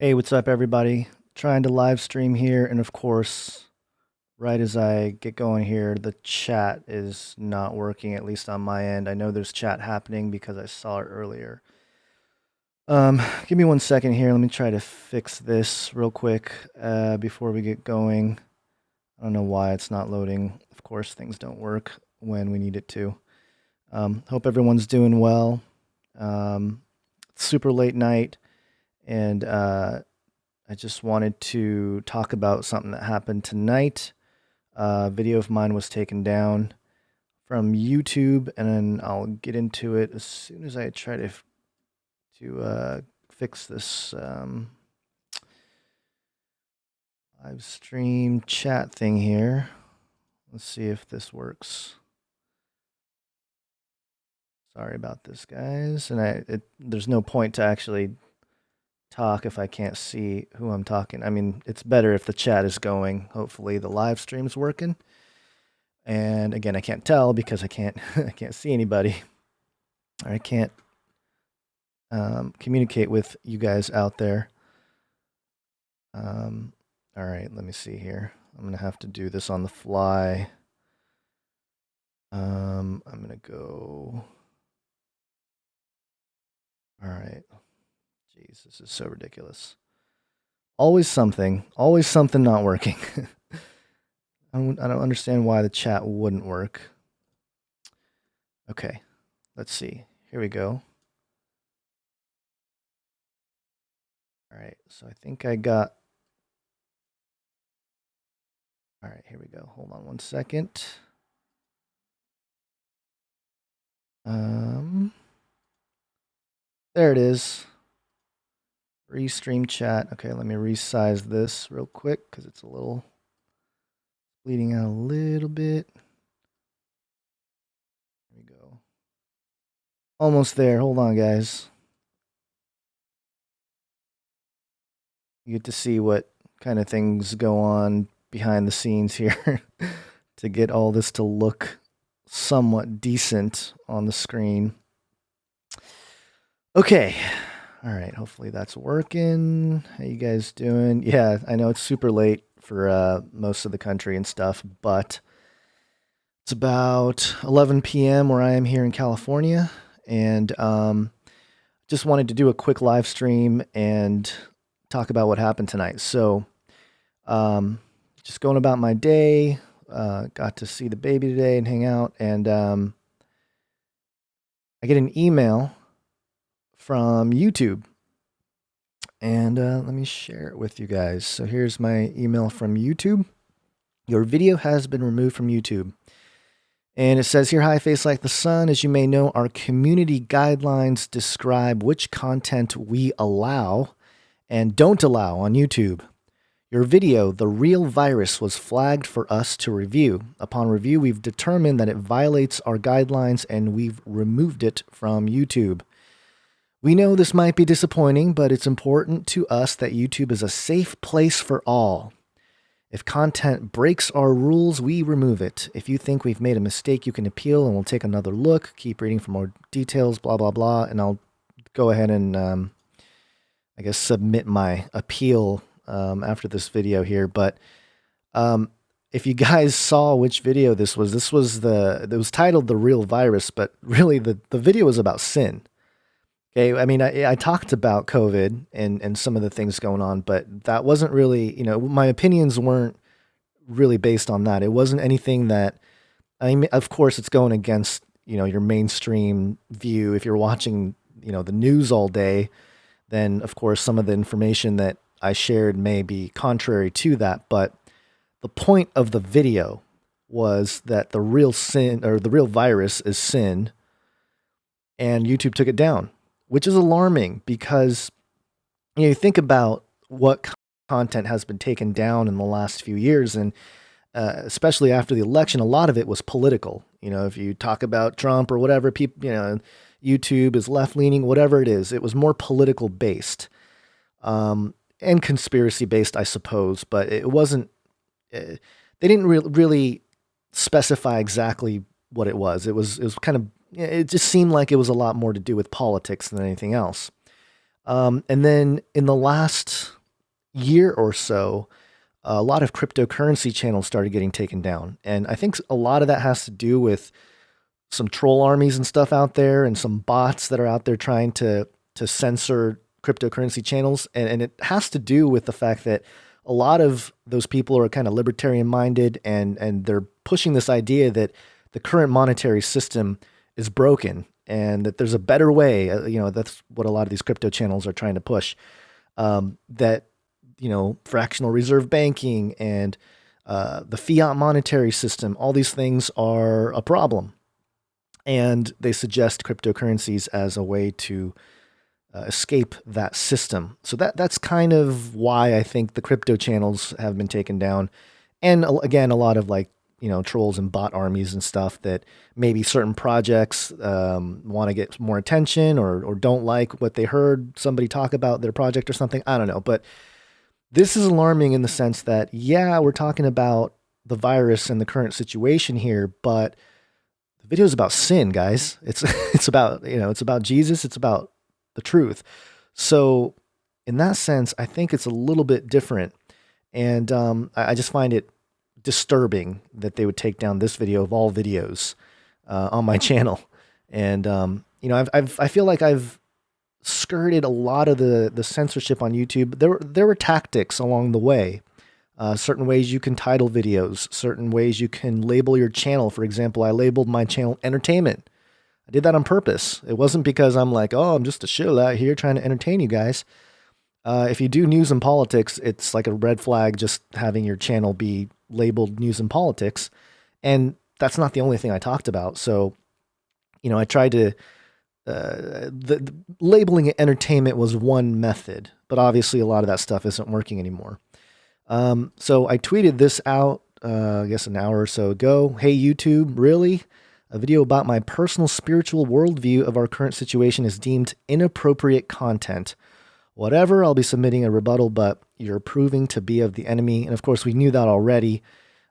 Hey, what's up, everybody? Trying to live stream here, and of course, right as I get going here, the chat is not working, at least on my end. I know there's chat happening because I saw it earlier. Give me 1 second here. Let me try to fix this real quick before we get going. I don't know why it's not loading. Of course, things don't work when we need it to. Hope everyone's doing well. Super late night, and I just wanted to talk about something that happened tonight. A video of mine was taken down from YouTube, and then I'll get into it as soon as I try to fix this live stream chat thing here. Let's see if this works. Sorry about this, guys. And there's no point to actually talk if I can't see who I'm talking. I mean, it's better if the chat is going. Hopefully the live stream's working. And again, I can't tell because I can't I can't see anybody. Or I can't communicate with you guys out there. All right, let me see here. I'm gonna have to do this on the fly. I'm gonna go. All right. Jeez, this is so ridiculous. Always something not working. I don't understand why the chat wouldn't work. Okay, let's see. Here we go. All right, so I think I got. All right, here we go. Hold on 1 second. There it is. Restream chat. Okay, let me resize this real quick because it's a little bleeding out a little bit. There we go. Almost there. Hold on, guys. You get to see what kind of things go on behind the scenes here to get all this to look somewhat decent on the screen. Okay. All right. Hopefully that's working. How you guys doing? Yeah, I know it's super late for most of the country and stuff, but it's about 11 p.m. where I am here in California, and just wanted to do a quick live stream and talk about what happened tonight. So, just going about my day. Got to see the baby today and hang out, and I get an email from YouTube, and let me share it with you guys. So here's my email from YouTube. Your video has been removed from YouTube. And it says here, hi, FaceLikeTheSun. As you may know, our community guidelines describe which content we allow and don't allow on YouTube. Your video, The Real Virus, was flagged for us to review. Upon review, we've determined that it violates our guidelines and we've removed it from YouTube. We know this might be disappointing, but it's important to us that YouTube is a safe place for all. If content breaks our rules, we remove it. If you think we've made a mistake, you can appeal and we'll take another look. Keep reading for more details, blah, blah, blah. And I'll go ahead and, I guess, submit my appeal after this video here. But if you guys saw which video this was it was titled The Real Virus, but really the video was about sin. Okay, I mean, I talked about COVID and some of the things going on, but that wasn't really, my opinions weren't really based on that. It wasn't anything that, I mean, of course, it's going against, your mainstream view. If you're watching, the news all day, then, of course, some of the information that I shared may be contrary to that. But the point of the video was that the real sin, or the real virus, is sin, and YouTube took it down, which is alarming because, you think about what content has been taken down in the last few years, and especially after the election, a lot of it was political. If you talk about Trump or whatever, people, YouTube is left-leaning, whatever it is, it was more political based and conspiracy based, I suppose, but it wasn't, they didn't really specify exactly what it was. It was kind of, it just seemed like it was a lot more to do with politics than anything else. And then in the last year or so, a lot of cryptocurrency channels started getting taken down. And I think a lot of that has to do with some troll armies and stuff out there and some bots that are out there trying to censor cryptocurrency channels. And it has to do with the fact that a lot of those people are kind of libertarian minded and they're pushing this idea that the current monetary system is broken and that there's a better way. That's what a lot of these crypto channels are trying to push. That fractional reserve banking and the fiat monetary system, all these things are a problem. And they suggest cryptocurrencies as a way to escape that system. So that's kind of why I think the crypto channels have been taken down. And again, a lot of trolls and bot armies and stuff that maybe certain projects want to get more attention or don't like what they heard somebody talk about their project or something. I don't know. But this is alarming in the sense that, yeah, we're talking about the virus and the current situation here, but the video is about sin, guys. It's about Jesus. It's about the truth. So in that sense, I think it's a little bit different. And I just find it disturbing that they would take down this video of all videos on my channel. And I feel like I've skirted a lot of the censorship on YouTube. There were tactics along the way. Certain ways you can title videos, certain ways you can label your channel. For example, I labeled my channel entertainment. I did that on purpose. It wasn't because I'm like, oh, I'm just a shill out here trying to entertain you guys. If you do news and politics, it's like a red flag just having your channel be labeled news and politics. And that's not the only thing I talked about. So, I tried to, the labeling it entertainment was one method, but obviously a lot of that stuff isn't working anymore. So I tweeted this out, I guess an hour or so ago. Hey, YouTube, really? A video about my personal spiritual worldview of our current situation is deemed inappropriate content. Whatever, I'll be submitting a rebuttal, but you're proving to be of the enemy. And of course, we knew that already.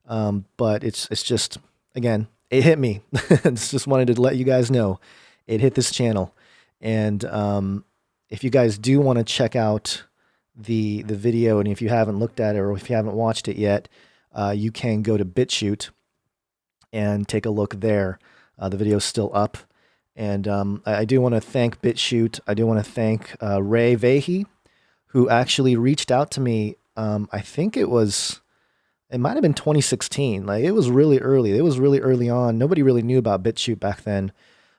But it's just, again, it hit me. It's just wanted to let you guys know it hit this channel. And if you guys do want to check out the video, and if you haven't looked at it or if you haven't watched it yet, you can go to BitChute and take a look there. The video is still up. And I do want to thank BitChute. I do want to thank Ray Vahey, who actually reached out to me. I think it might have been 2016. Like, it was really early. It was really early on. Nobody really knew about BitChute back then.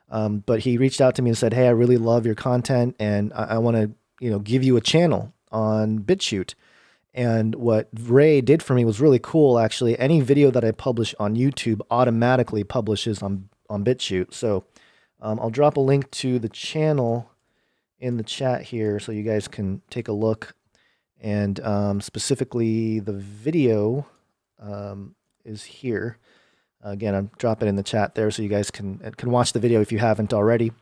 But he reached out to me and said, hey, I really love your content, and I want to give you a channel on BitChute. And what Ray did for me was really cool, actually. Any video that I publish on YouTube automatically publishes on BitChute. So I'll drop a link to the channel in the chat here so you guys can take a look. And specifically, the video is here. Again, I'll drop it in the chat there so you guys can watch the video if you haven't already.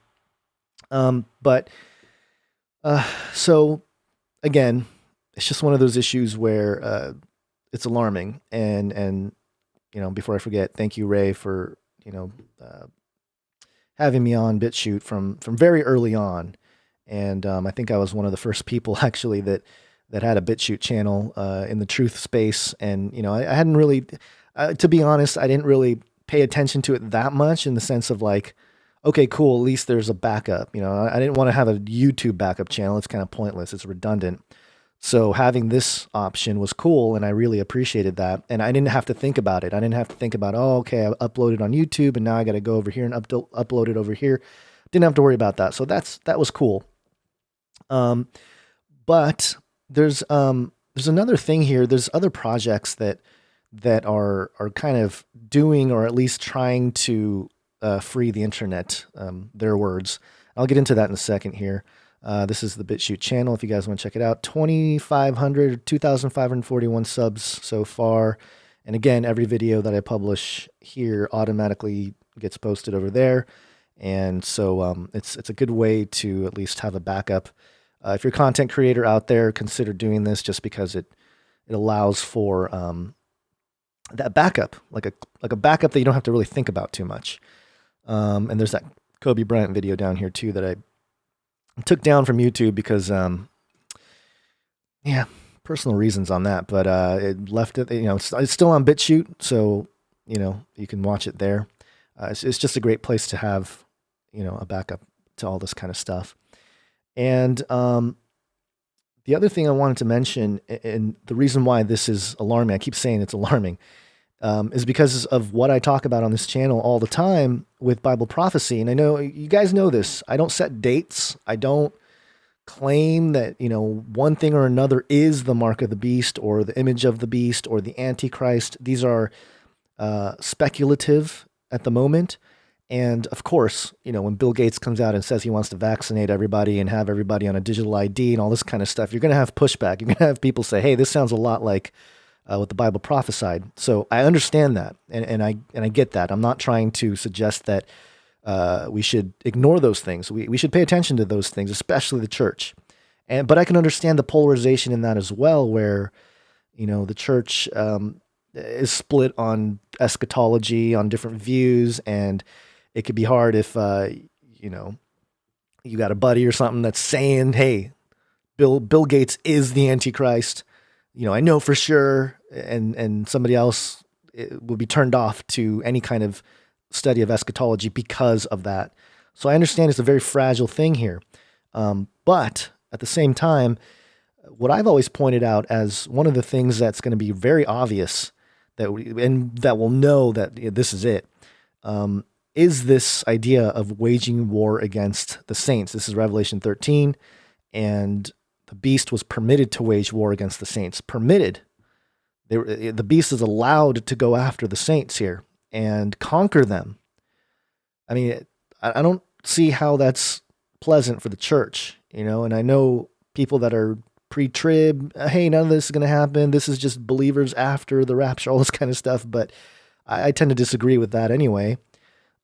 So again, it's just one of those issues where it's alarming. And before I forget, thank you, Ray, for having me on BitChute from very early on. And I think I was one of the first people actually that had a BitChute channel in the truth space. And I hadn't really, to be honest, I didn't really pay attention to it that much, in the sense of like, okay, cool, at least there's a backup. I didn't want to have a YouTube backup channel. It's kind of pointless. It's redundant. So having this option was cool, and I really appreciated that. And I didn't have to think about it. I didn't have to think about, oh, okay, I uploaded on YouTube, and now I got to go over here and upload it over here. Didn't have to worry about that. So that was cool. But there's another thing here. There's other projects that are kind of doing, or at least trying to free the internet. Their words. I'll get into that in a second here. This is the BitChute channel if you guys want to check it out. 2,541 subs so far. And again, every video that I publish here automatically gets posted over there. And so it's a good way to at least have a backup. If you're a content creator out there, consider doing this, just because it allows for that backup, like a backup that you don't have to really think about too much. And there's that Kobe Bryant video down here too that took down from YouTube because, yeah, personal reasons on that. But it left it, it's still on BitChute, so you can watch it there. It's just a great place to have, a backup to all this kind of stuff. And the other thing I wanted to mention, and the reason why this is alarming, I keep saying it's alarming, is because of what I talk about on this channel all the time with Bible prophecy. And I know you guys know this. I don't set dates. I don't claim that, one thing or another is the mark of the beast or the image of the beast or the Antichrist. These are speculative at the moment. And of course, when Bill Gates comes out and says he wants to vaccinate everybody and have everybody on a digital ID and all this kind of stuff, you're going to have pushback. You're going to have people say, hey, this sounds a lot like what the Bible prophesied. So I understand that. And I get that. I'm not trying to suggest that we should ignore those things. We should pay attention to those things, especially the church. But I can understand the polarization in that as well, where, the church is split on eschatology, on different views, and it could be hard if, you got a buddy or something that's saying, hey, Bill Gates is the Antichrist. I know for sure. And somebody else will be turned off to any kind of study of eschatology because of that. So I understand it's a very fragile thing here. But at the same time, what I've always pointed out as one of the things that's going to be very obvious that we'll know that this is it, is this idea of waging war against the saints. This is Revelation 13, and the beast was permitted to wage war against the saints. Permitted. The beast is allowed to go after the saints here and conquer them. I mean, I don't see how that's pleasant for the church, and I know people that are pre-trib, hey, none of this is going to happen. This is just believers after the rapture, all this kind of stuff. But I tend to disagree with that anyway.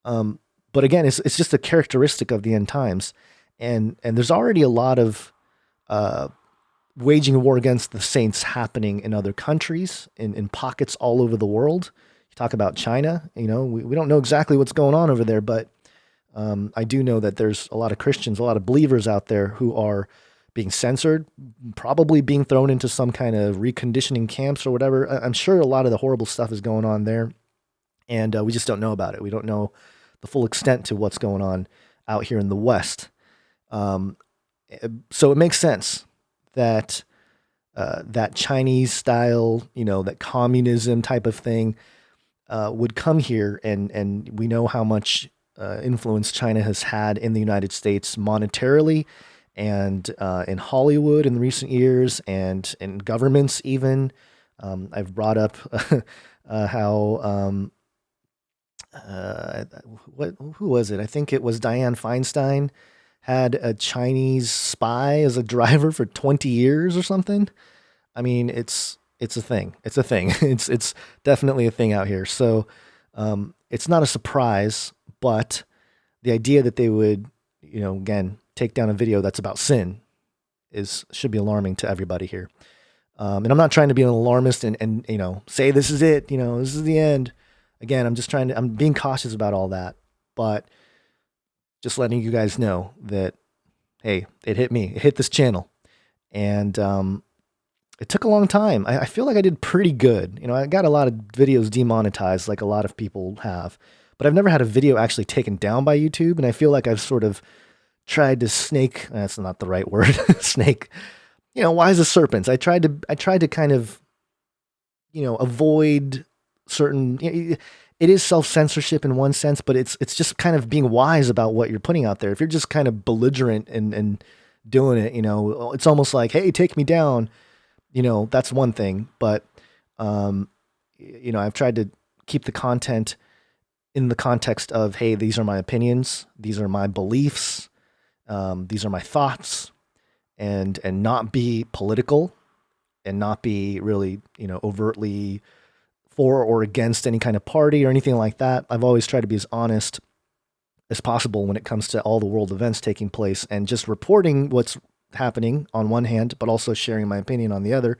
But again, it's just a characteristic of the end times. And there's already a lot of waging a war against the saints happening in other countries, in pockets all over the world. You talk about China, we don't know exactly what's going on over there, but I do know that there's a lot of Christians, a lot of believers out there who are being censored, probably being thrown into some kind of reconditioning camps or whatever. I'm sure a lot of the horrible stuff is going on there, and we just don't know about it. We don't know the full extent to what's going on out here in the West. So it makes sense that that Chinese style, that communism type of thing would come here, and we know how much influence China has had in the United States monetarily and in Hollywood in recent years, and in governments even. I've brought up how who was it? I think it was Dianne Feinstein had a Chinese spy as a driver for 20 years or something. I mean, it's a thing. It's a thing. It's definitely a thing out here. So it's not a surprise, but the idea that they would, again, take down a video that's about sin should be alarming to everybody here. And I'm not trying to be an alarmist and say this is it, this is the end. Again, I'm being cautious about all that, but just letting you guys know that, hey, it hit me. It hit this channel. And it took a long time. I feel like I did pretty good. I got a lot of videos demonetized like a lot of people have, but I've never had a video actually taken down by YouTube. And I feel like I've sort of tried to snake, that's not the right word, snake, wise as serpents. I tried to kind of, avoid certain, it is self-censorship in one sense, but it's just kind of being wise about what you're putting out there. If you're just kind of belligerent and doing it, it's almost like, hey, take me down, that's one thing. But, I've tried to keep the content in the context of, hey, these are my opinions. These are my beliefs. These are my thoughts, and not be political and not be really, overtly for or against any kind of party or anything like that. I've always tried to be as honest as possible when it comes to all the world events taking place and just reporting what's happening on one hand, but also sharing my opinion on the other.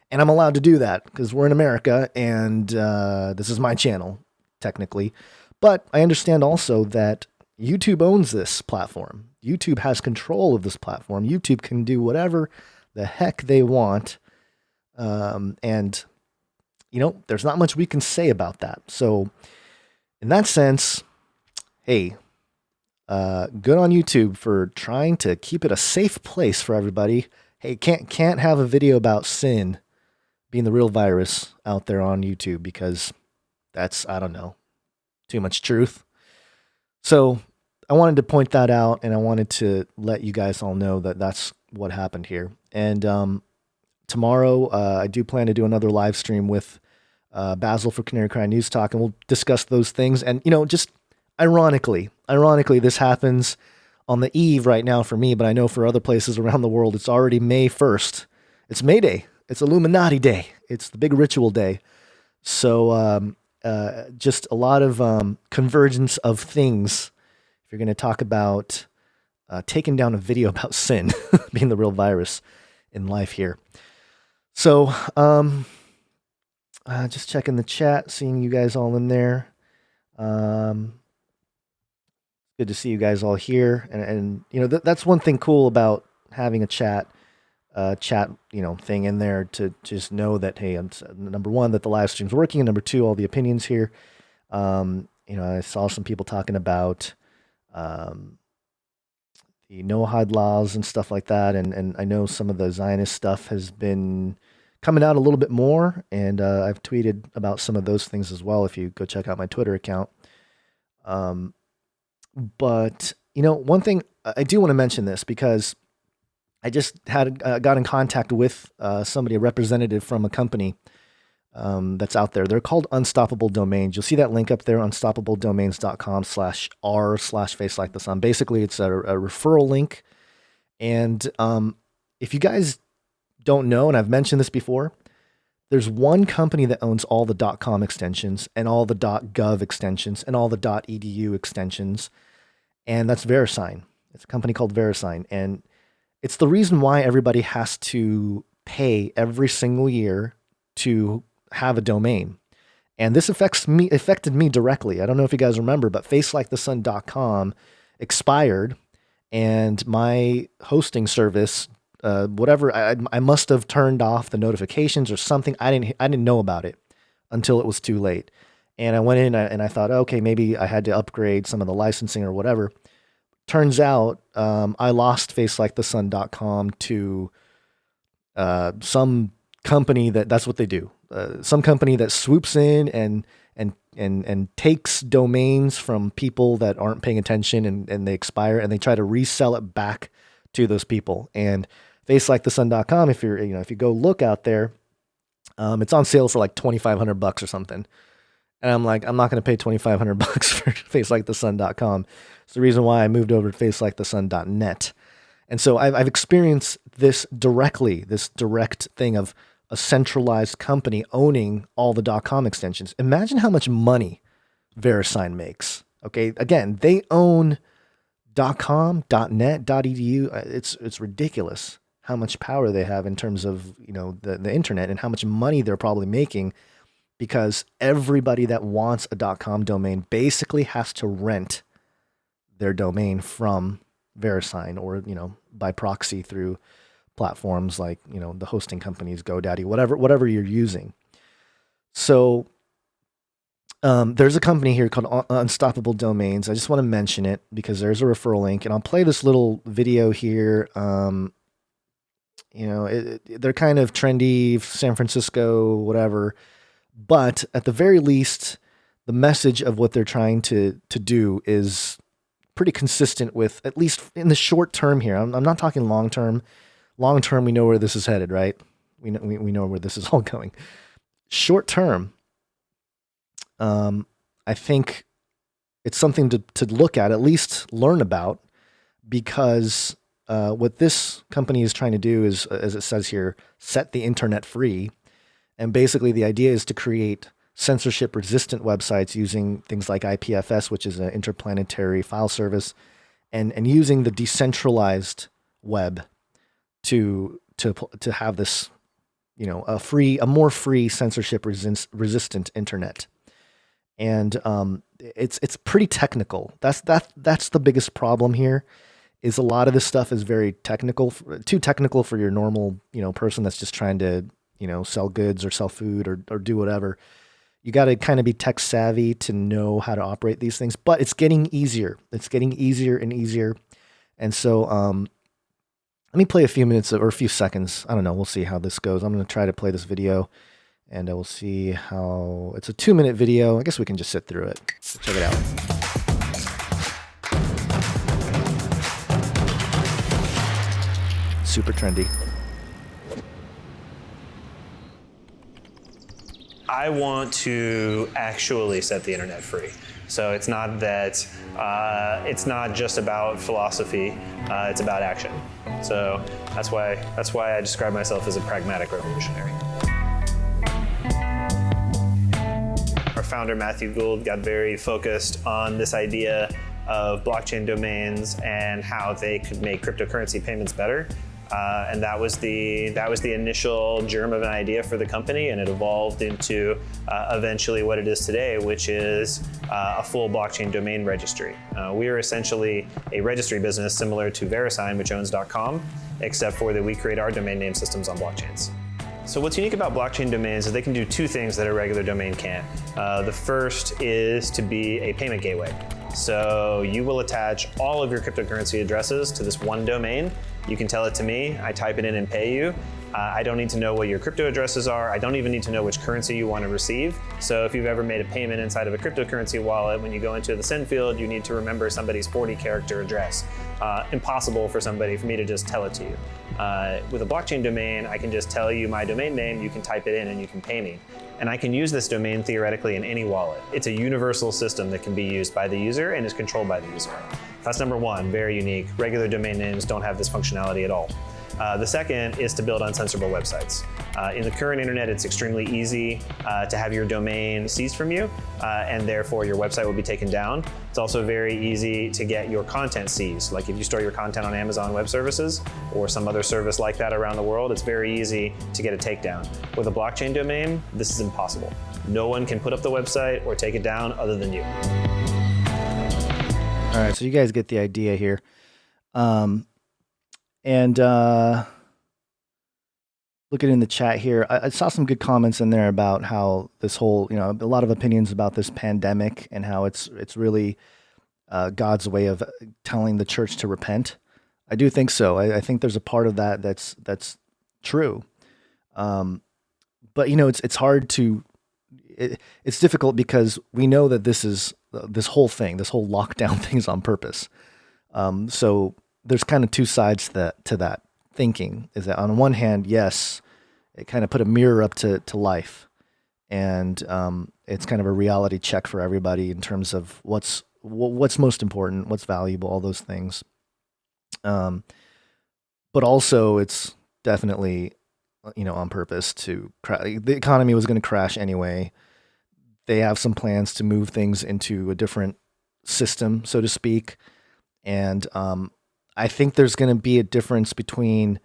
And I'm allowed to do that because we're in America and this is my channel, technically. But I understand also that YouTube owns this platform. YouTube has control of this platform. YouTube can do whatever the heck they want. And, there's not much we can say about that. So in that sense, hey, good on YouTube for trying to keep it a safe place for everybody. Hey, can't have a video about sin being the real virus out there on YouTube because that's, I don't know, too much truth. So I wanted to point that out, and I wanted to let you guys all know that that's what happened here. And tomorrow, I do plan to do another live stream with Basil for Canary Cry News Talk, and we'll discuss those things. And, just ironically, this happens on the eve right now for me, but I know for other places around the world, it's already May 1st. It's May Day. It's Illuminati Day. It's the big ritual day. So just a lot of convergence of things. If you're going to talk about taking down a video about sin being the real virus in life here. So just checking the chat, seeing you guys all in there. Good to see you guys all here. And that's one thing cool about having a chat thing in there, to just know that, hey, number one, that the live stream's working, and number two, all the opinions here. I saw some people talking about the Noahide laws and stuff like that, and I know some of the Zionist stuff has been coming out a little bit more, and I've tweeted about some of those things as well, if you go check out my Twitter account. But one thing I do want to mention this, because I just got in contact with somebody, a representative from a company that's out there. They're called Unstoppable Domains. You'll see that link up there, unstoppabledomains.com/r/FaceLikeTheSun. Basically, it's a referral link. And if you guys don't know, and I've mentioned this before, there's one company that owns all the .com extensions and all the .gov extensions and all the .edu extensions, and that's VeriSign. It's a company called VeriSign, and it's the reason why everybody has to pay every single year to have a domain. And this affected me directly. I don't know if you guys remember, but FaceLikeTheSun.com expired, and my hosting service, whatever, I must have turned off the notifications or something. I didn't know about it until it was too late. And I went in and I thought, okay, maybe I had to upgrade some of the licensing or whatever. Turns out I lost FaceLikeTheSun.com to some company that's what they do. Some company that swoops in and takes domains from people that aren't paying attention, and they expire, and they try to resell it back to those people. And FaceLikeTheSun.com, if you go look out there, it's on sale for like $2,500 or something. And I'm like, I'm not going to pay $2,500 for FaceLikeTheSun.com. It's the reason why I moved over to FaceLikeTheSun.net. And so I've experienced this directly, this direct thing of a centralized company owning all the .com extensions. Imagine how much money VeriSign makes. Okay, again, they own .com, .net, .edu. It's ridiculous how much power they have in terms of the internet, and how much money they're probably making, because everybody that wants a .com domain basically has to rent their domain from VeriSign, or by proxy through platforms like the hosting companies, GoDaddy, whatever you're using. So there's a company here called Unstoppable Domains. I just want to mention it because there's a referral link, and I'll play this little video here. They're kind of trendy, San Francisco, whatever, but at the very least, the message of what they're trying to do is pretty consistent with, at least in the short term here. I'm not talking long term. Long term, we know where this is headed, right? We know where this is all going. Short term, I think it's something to look at least learn about, because what this company is trying to do is, as it says here, set the internet free. And basically the idea is to create censorship-resistant websites using things like IPFS, which is an interplanetary file service, and using the decentralized web to have this, a more free censorship-resistant internet. And it's pretty technical. That's the biggest problem here, is a lot of this stuff is very technical, too technical for your normal, person that's just trying to, sell goods or sell food or do whatever. You got to kind of be tech savvy to know how to operate these things, but it's getting easier. It's getting easier and easier. And so, let me play a few minutes or a few seconds. I don't know. We'll see how this goes. I'm going to try to play this video and we'll see how it's a 2-minute video. I guess we can just sit through it. So check it out. Super trendy. I want to actually set the internet free. So it's not that, it's not just about philosophy, it's about action. So that's why I describe myself as a pragmatic revolutionary. Our founder, Matthew Gould, got very focused on this idea of blockchain domains and how they could make cryptocurrency payments better. And that was the initial germ of an idea for the company, and it evolved into eventually what it is today, which is a full blockchain domain registry. We are essentially a registry business similar to VeriSign, which owns .com, except for that we create our domain name systems on blockchains. So what's unique about blockchain domains is they can do two things that a regular domain can't. The first is to be a payment gateway. So you will attach all of your cryptocurrency addresses to this one domain. You can tell it to me, I type it in and pay you. I don't need to know what your crypto addresses are. I don't even need to know which currency you want to receive. So if you've ever made a payment inside of a cryptocurrency wallet, when you go into the send field, you need to remember somebody's 40-character address. Impossible for me to just tell it to you. With a blockchain domain, I can just tell you my domain name, you can type it in and you can pay me. And I can use this domain theoretically in any wallet. It's a universal system that can be used by the user and is controlled by the user. That's number one, very unique. Regular domain names don't have this functionality at all. The second is to build uncensorable websites. In the current internet, it's extremely easy to have your domain seized from you, and therefore your website will be taken down. It's also very easy to get your content seized. Like if you store your content on Amazon Web Services or some other service like that around the world, it's very easy to get a takedown. With a blockchain domain, this is impossible. No one can put up the website or take it down other than you. All right, so you guys get the idea here. Looking in the chat here, I saw some good comments in there about how this whole, a lot of opinions about this pandemic and how it's really God's way of telling the church to repent. I do think so. I think there's a part of that that's true. But it's hard to, it's difficult because we know that this whole lockdown thing is on purpose. So there's kind of two sides to that thinking, is that on one hand, yes, it kind of put a mirror up to life, and it's kind of a reality check for everybody in terms of what's most important, what's valuable, all those things. But also it's definitely, on purpose to the economy was going to crash anyway. They have some plans to move things into a different system, so to speak. And I think there's going to be a difference between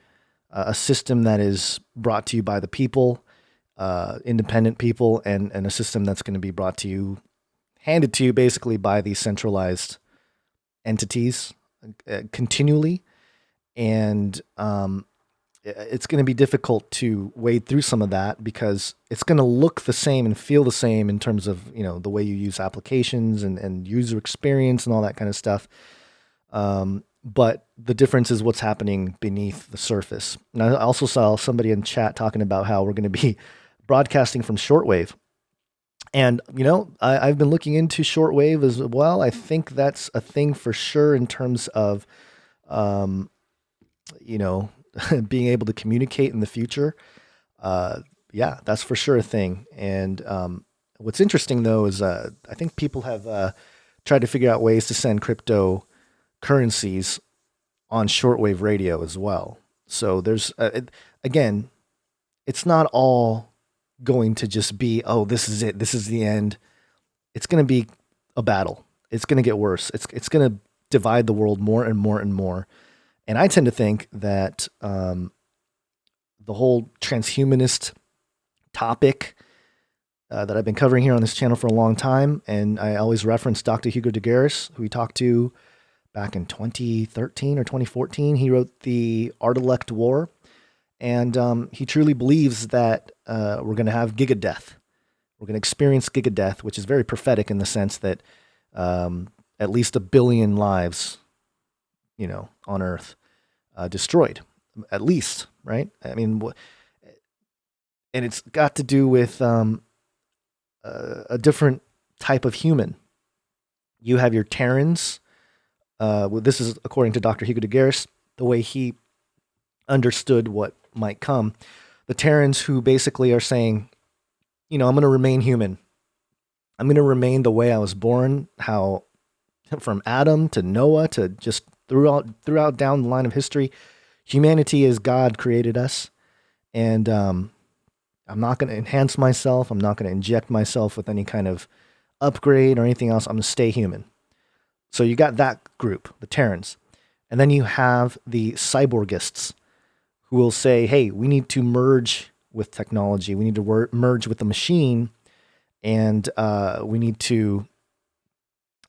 a system that is brought to you by the people, independent people, and a system that's going to be brought to you, handed to you basically by these centralized entities continually. And it's going to be difficult to wade through some of that because it's going to look the same and feel the same in terms of, the way you use applications and user experience and all that kind of stuff. But the difference is what's happening beneath the surface. And I also saw somebody in chat talking about how we're going to be broadcasting from shortwave. And, I've been looking into shortwave as well. I think that's a thing for sure in terms of, being able to communicate in the future. Yeah, that's for sure a thing. And what's interesting, though, is I think people have tried to figure out ways to send cryptocurrencies on shortwave radio as well. So there's, again, it's not all going to just be, oh, this is it, this is the end. It's going to be a battle. It's going to get worse. It's going to divide the world more and more and more. And I tend to think that the whole transhumanist topic that I've been covering here on this channel for a long time, and I always reference Dr. Hugo de Garis, who we talked to back in 2013 or 2014. He wrote The Art War, and he truly believes that we're going to have gigadeath. We're going to experience gigadeath, which is very prophetic in the sense that at least 1 billion lives, on Earth destroyed, at least, right? I mean, and it's got to do with a different type of human. You have your Terrans. Well, this is according to Dr. Hugo de Garis, the way he understood what might come. The Terrans who basically are saying, I'm going to remain human. I'm going to remain the way I was born, how from Adam to Noah to just throughout down the line of history, humanity as God created us. And I'm not going to enhance myself. I'm not going to inject myself with any kind of upgrade or anything else. I'm going to stay human. So you got that group, the Terrans. And then you have the cyborgists who will say, hey, we need to merge with technology. We need to merge with the machine. And we need to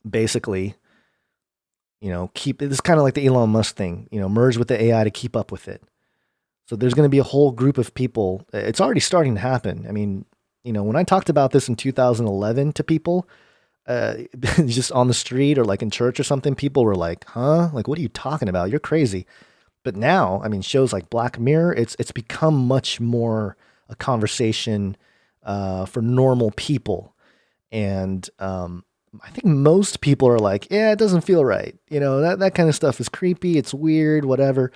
basically, keep it's kind of like the Elon Musk thing, merge with the AI to keep up with it. So there's going to be a whole group of people. It's already starting to happen. I mean, when I talked about this in 2011 to people, just on the street or like in church or something, people were like, huh? Like, what are you talking about? You're crazy. But now, I mean, shows like Black Mirror, it's become much more a conversation for normal people. And I think most people are like, yeah, it doesn't feel right. That kind of stuff is creepy. It's weird, whatever.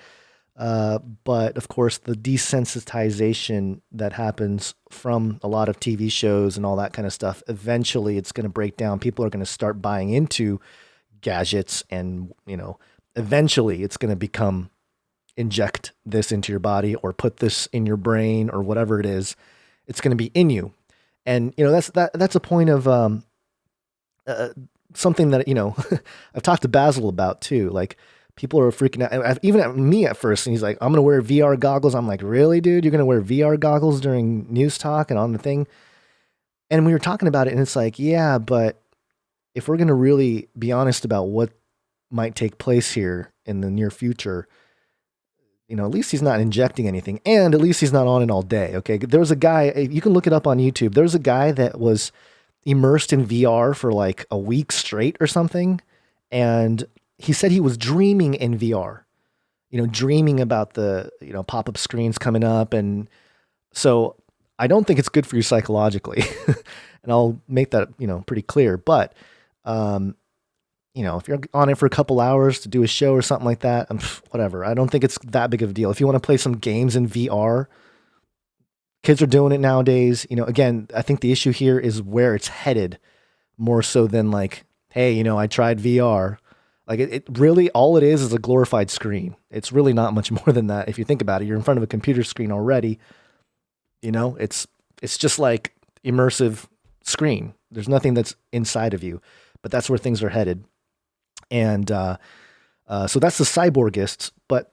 But of course, the desensitization that happens from a lot of TV shows and all that kind of stuff, eventually it's going to break down. People are going to start buying into gadgets and, eventually it's going to become inject this into your body or put this in your brain or whatever it is. It's going to be in you. And, that's a point of, something that, I've talked to Basil about too. Like, people are freaking out, even at me at first. And he's like, I'm going to wear VR goggles. I'm like, really, dude? You're going to wear VR goggles during news talk and on the thing? And we were talking about it, and it's like, yeah, but if we're going to really be honest about what might take place here in the near future, at least he's not injecting anything, and at least he's not on it all day. Okay. There was a guy, you can look it up on YouTube. There was a guy that was immersed in VR for like a week straight or something. And he said he was dreaming in VR, dreaming about the, pop-up screens coming up. And so I don't think it's good for you psychologically. And I'll make that, pretty clear. But, if you're on it for a couple hours to do a show or something like that, whatever. I don't think it's that big of a deal. If you want to play some games in VR, kids are doing it nowadays. Again, I think the issue here is where it's headed more so than like, hey, I tried VR. Like it really, all it is a glorified screen. It's really not much more than that. If you think about it, you're in front of a computer screen already. It's just like immersive screen. There's nothing that's inside of you, but that's where things are headed. And so that's the cyborgists, but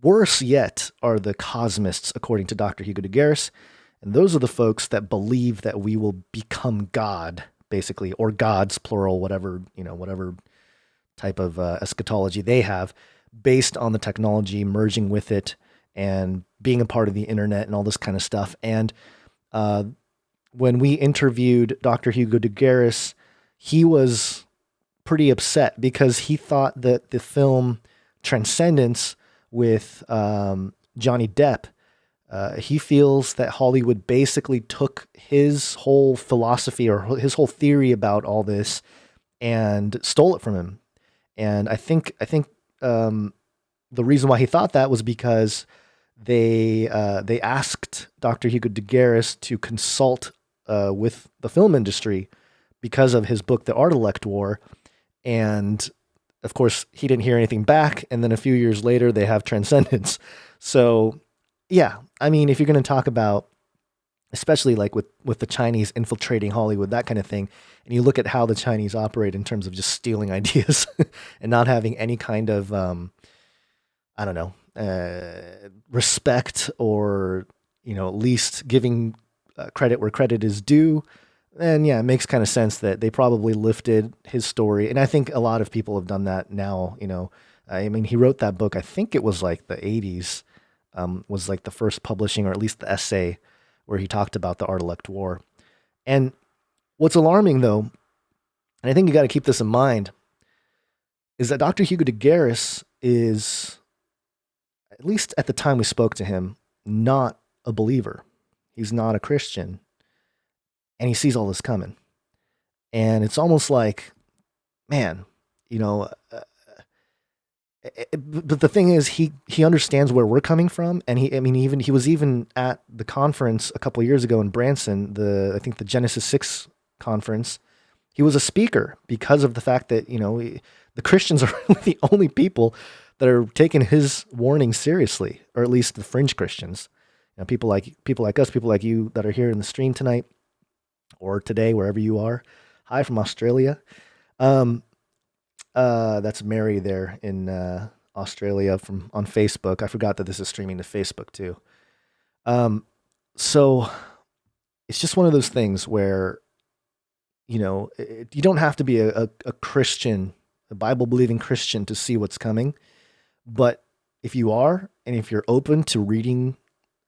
worse yet are the cosmists, according to Dr. Hugo de Garis. And those are the folks that believe that we will become God, basically, or gods, plural, whatever type of eschatology they have, based on the technology, merging with it and being a part of the internet and all this kind of stuff. And when we interviewed Dr. Hugo de Garis, he was pretty upset because he thought that the film Transcendence with Johnny Depp, he feels that Hollywood basically took his whole philosophy or his whole theory about all this and stole it from him. And I think the reason why he thought that was because they asked Dr. Hugo de Garis to consult with the film industry because of his book, The Art War. And of course, he didn't hear anything back. And then a few years later, they have Transcendence. So, yeah, I mean, if you're going to talk about, especially like with the Chinese infiltrating Hollywood, that kind of thing, and you look at how the Chinese operate in terms of just stealing ideas and not having any kind of, respect or, at least giving credit where credit is due. And yeah, it makes kind of sense that they probably lifted his story. And I think a lot of people have done that now, I mean, he wrote that book, I think it was like the 80s, was like the first publishing, or at least the essay where he talked about the art elect war. And what's alarming though, and I think you got to keep this in mind, is that Dr. Hugo de Garis is, at least at the time we spoke to him, not a believer. He's not a Christian. And he sees all this coming. And it's almost like, man, you know, but the thing is, he understands where we're coming from, and he was even at the conference a couple of years ago in Branson, I think the Genesis 6 conference. He was a speaker because of the fact that the Christians are really the only people that are taking his warning seriously, or at least the fringe Christians. People like us, people like you that are here in the stream tonight or today, wherever you are. Hi from Australia. That's Mary there in Australia on Facebook. I forgot that this is streaming to Facebook too. So it's just one of those things where, you don't have to be a Christian, a Bible believing Christian to see what's coming. But if you are, and if you're open to reading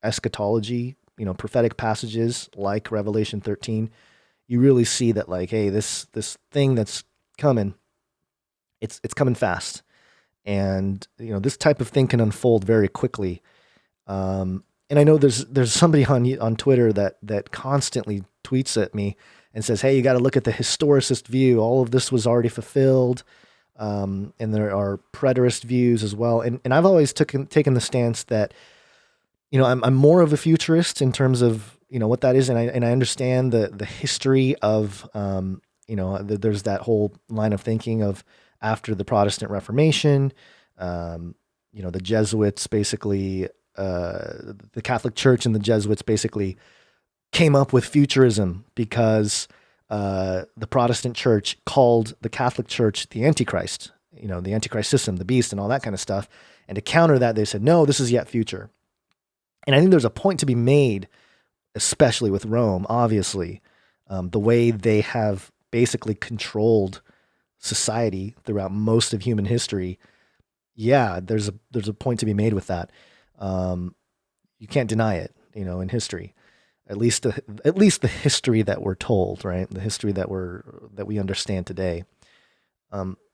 eschatology, prophetic passages like Revelation 13, you really see that, like, hey, this thing that's coming, it's coming fast. And, this type of thing can unfold very quickly. And I know there's somebody on Twitter that constantly tweets at me and says, hey, you got to look at the historicist view. All of this was already fulfilled. And there are preterist views as well. And I've always taken the stance that, I'm more of a futurist in terms of, what that is. And I understand the history of, there's that whole line of thinking of after the Protestant Reformation, the Jesuits basically, the Catholic Church and the Jesuits basically came up with futurism because the Protestant Church called the Catholic Church the Antichrist, the Antichrist system, the beast, and all that kind of stuff. And to counter that, they said, no, this is yet future. And I think there's a point to be made, especially with Rome, obviously, the way they have basically controlled society throughout most of human history. Yeah, there's a point to be made with that. You can't deny it, in history. At least the history that we're told, right? The history that we understand today.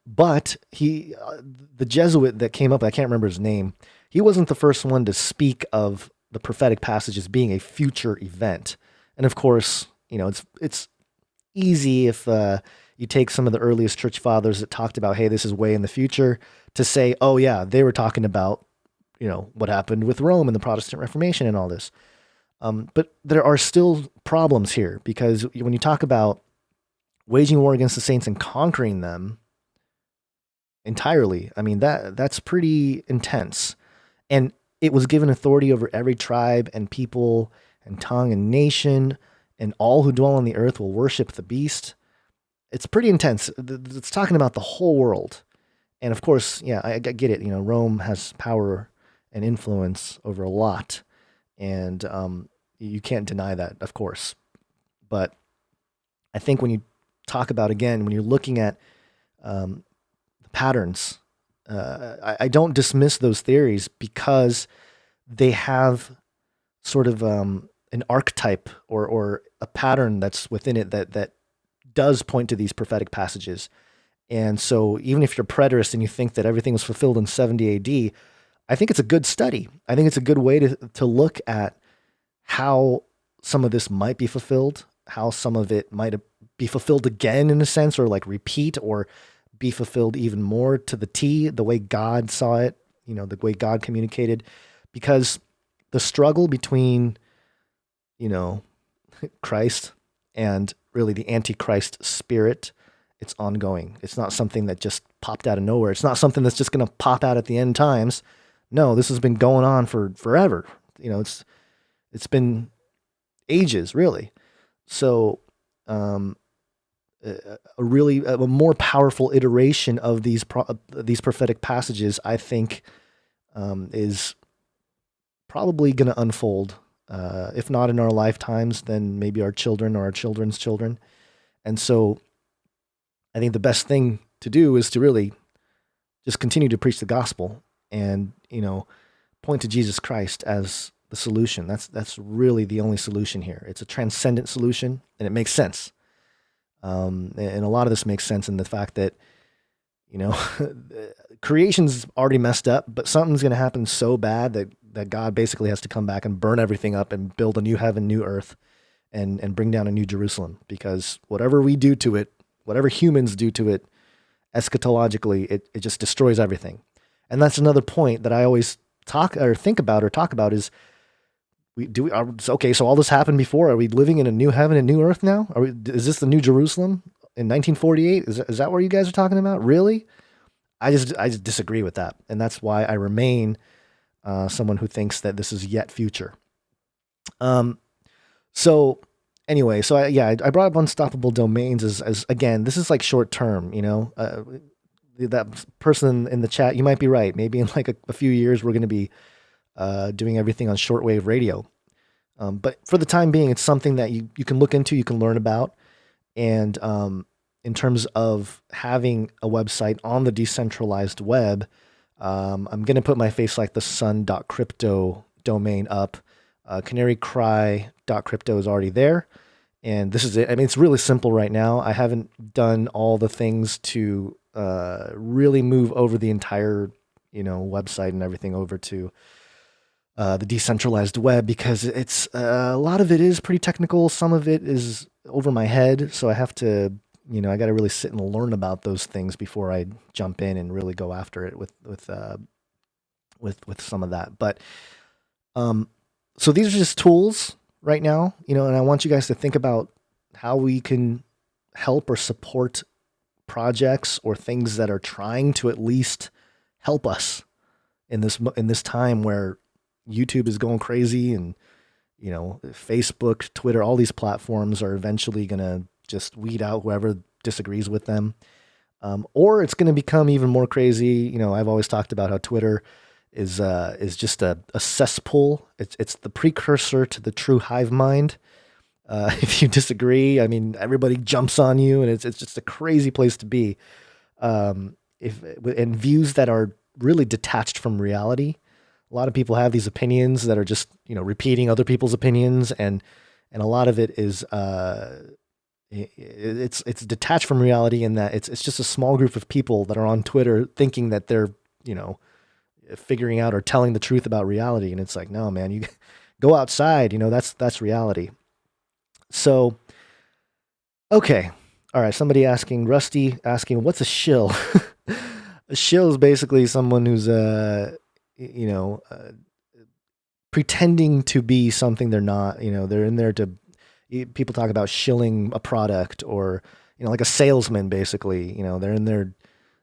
But the Jesuit that came up, I can't remember his name. He wasn't the first one to speak of the prophetic passages being a future event. And of course, it's easy if you take some of the earliest church fathers that talked about, hey, this is way in the future, to say, oh yeah, they were talking about, what happened with Rome and the Protestant Reformation and all this. But there are still problems here, because when you talk about waging war against the saints and conquering them entirely, I mean, that's pretty intense. And it was given authority over every tribe and people and tongue and nation, and all who dwell on the earth will worship the beast. It's pretty intense. It's talking about the whole world. And of course, yeah, I get it. Rome has power and influence over a lot. And you can't deny that, of course. But I think when you talk about, again, when you're looking at the patterns, I don't dismiss those theories because they have sort of an archetype or a pattern that's within it that does point to these prophetic passages. And so even if you're preterist and you think that everything was fulfilled in 70 AD, I think it's a good study. I think it's a good way to look at how some of this might be fulfilled, how some of it might be fulfilled again in a sense, or like repeat, or be fulfilled even more to the T, the way God saw it, the way God communicated. Because the struggle between, Christ and really the Antichrist spirit, it's ongoing. It's not something that just popped out of nowhere. It's not something that's just going to pop out at the end times. No, this has been going on for forever. It's been ages, really. So, a more powerful iteration of these prophetic passages, I think, is probably going to unfold If not in our lifetimes, then maybe our children or our children's children. And so I think the best thing to do is to really just continue to preach the gospel and, point to Jesus Christ as the solution. That's really the only solution here. It's a transcendent solution, and it makes sense. And a lot of this makes sense in the fact that, creation's already messed up, but something's going to happen so bad that God basically has to come back and burn everything up and build a new heaven, new earth, and bring down a new Jerusalem. Because whatever we do to it, whatever humans do to it, eschatologically, it just destroys everything. And that's another point that I always talk about is okay, so all this happened before. Are we living in a new heaven and new earth now? Is this the new Jerusalem in 1948? Is that what you guys are talking about? Really? I just disagree with that. And that's why I remain someone who thinks that this is yet future. So anyway, I brought up unstoppable domains as again, this is like short term, that person in the chat, you might be right. Maybe in like a few years, we're going to be doing everything on shortwave radio. But for the time being, it's something that you can look into, you can learn about. And in terms of having a website on the decentralized web, I'm going to put my FaceLikeTheSun.crypto domain up. CanaryCry.crypto is already there. And this is it. I mean, it's really simple right now. I haven't done all the things to really move over the entire, website and everything over to the decentralized web, because it's a lot of it is pretty technical. Some of it is over my head. So I have to, I got to really sit and learn about those things before I jump in and really go after it with some of that. But so these are just tools right now, and I want you guys to think about how we can help or support projects or things that are trying to at least help us in this time where YouTube is going crazy, and Facebook, Twitter, all these platforms are eventually going to just weed out whoever disagrees with them, or it's going to become even more crazy. I've always talked about how Twitter is just a cesspool. It's the precursor to the true hive mind. If you disagree, I mean, everybody jumps on you, and it's just a crazy place to be. And views that are really detached from reality. A lot of people have these opinions that are just, repeating other people's opinions, and a lot of it is it's detached from reality, in that it's just a small group of people that are on Twitter thinking that they're, figuring out or telling the truth about reality. And it's like, no, man, you go outside, that's reality. So, okay. All right. Rusty asking, what's a shill? A shill is basically someone who's, pretending to be something they're not. They're in there to, people talk about shilling a product, or, like a salesman, basically. They're in there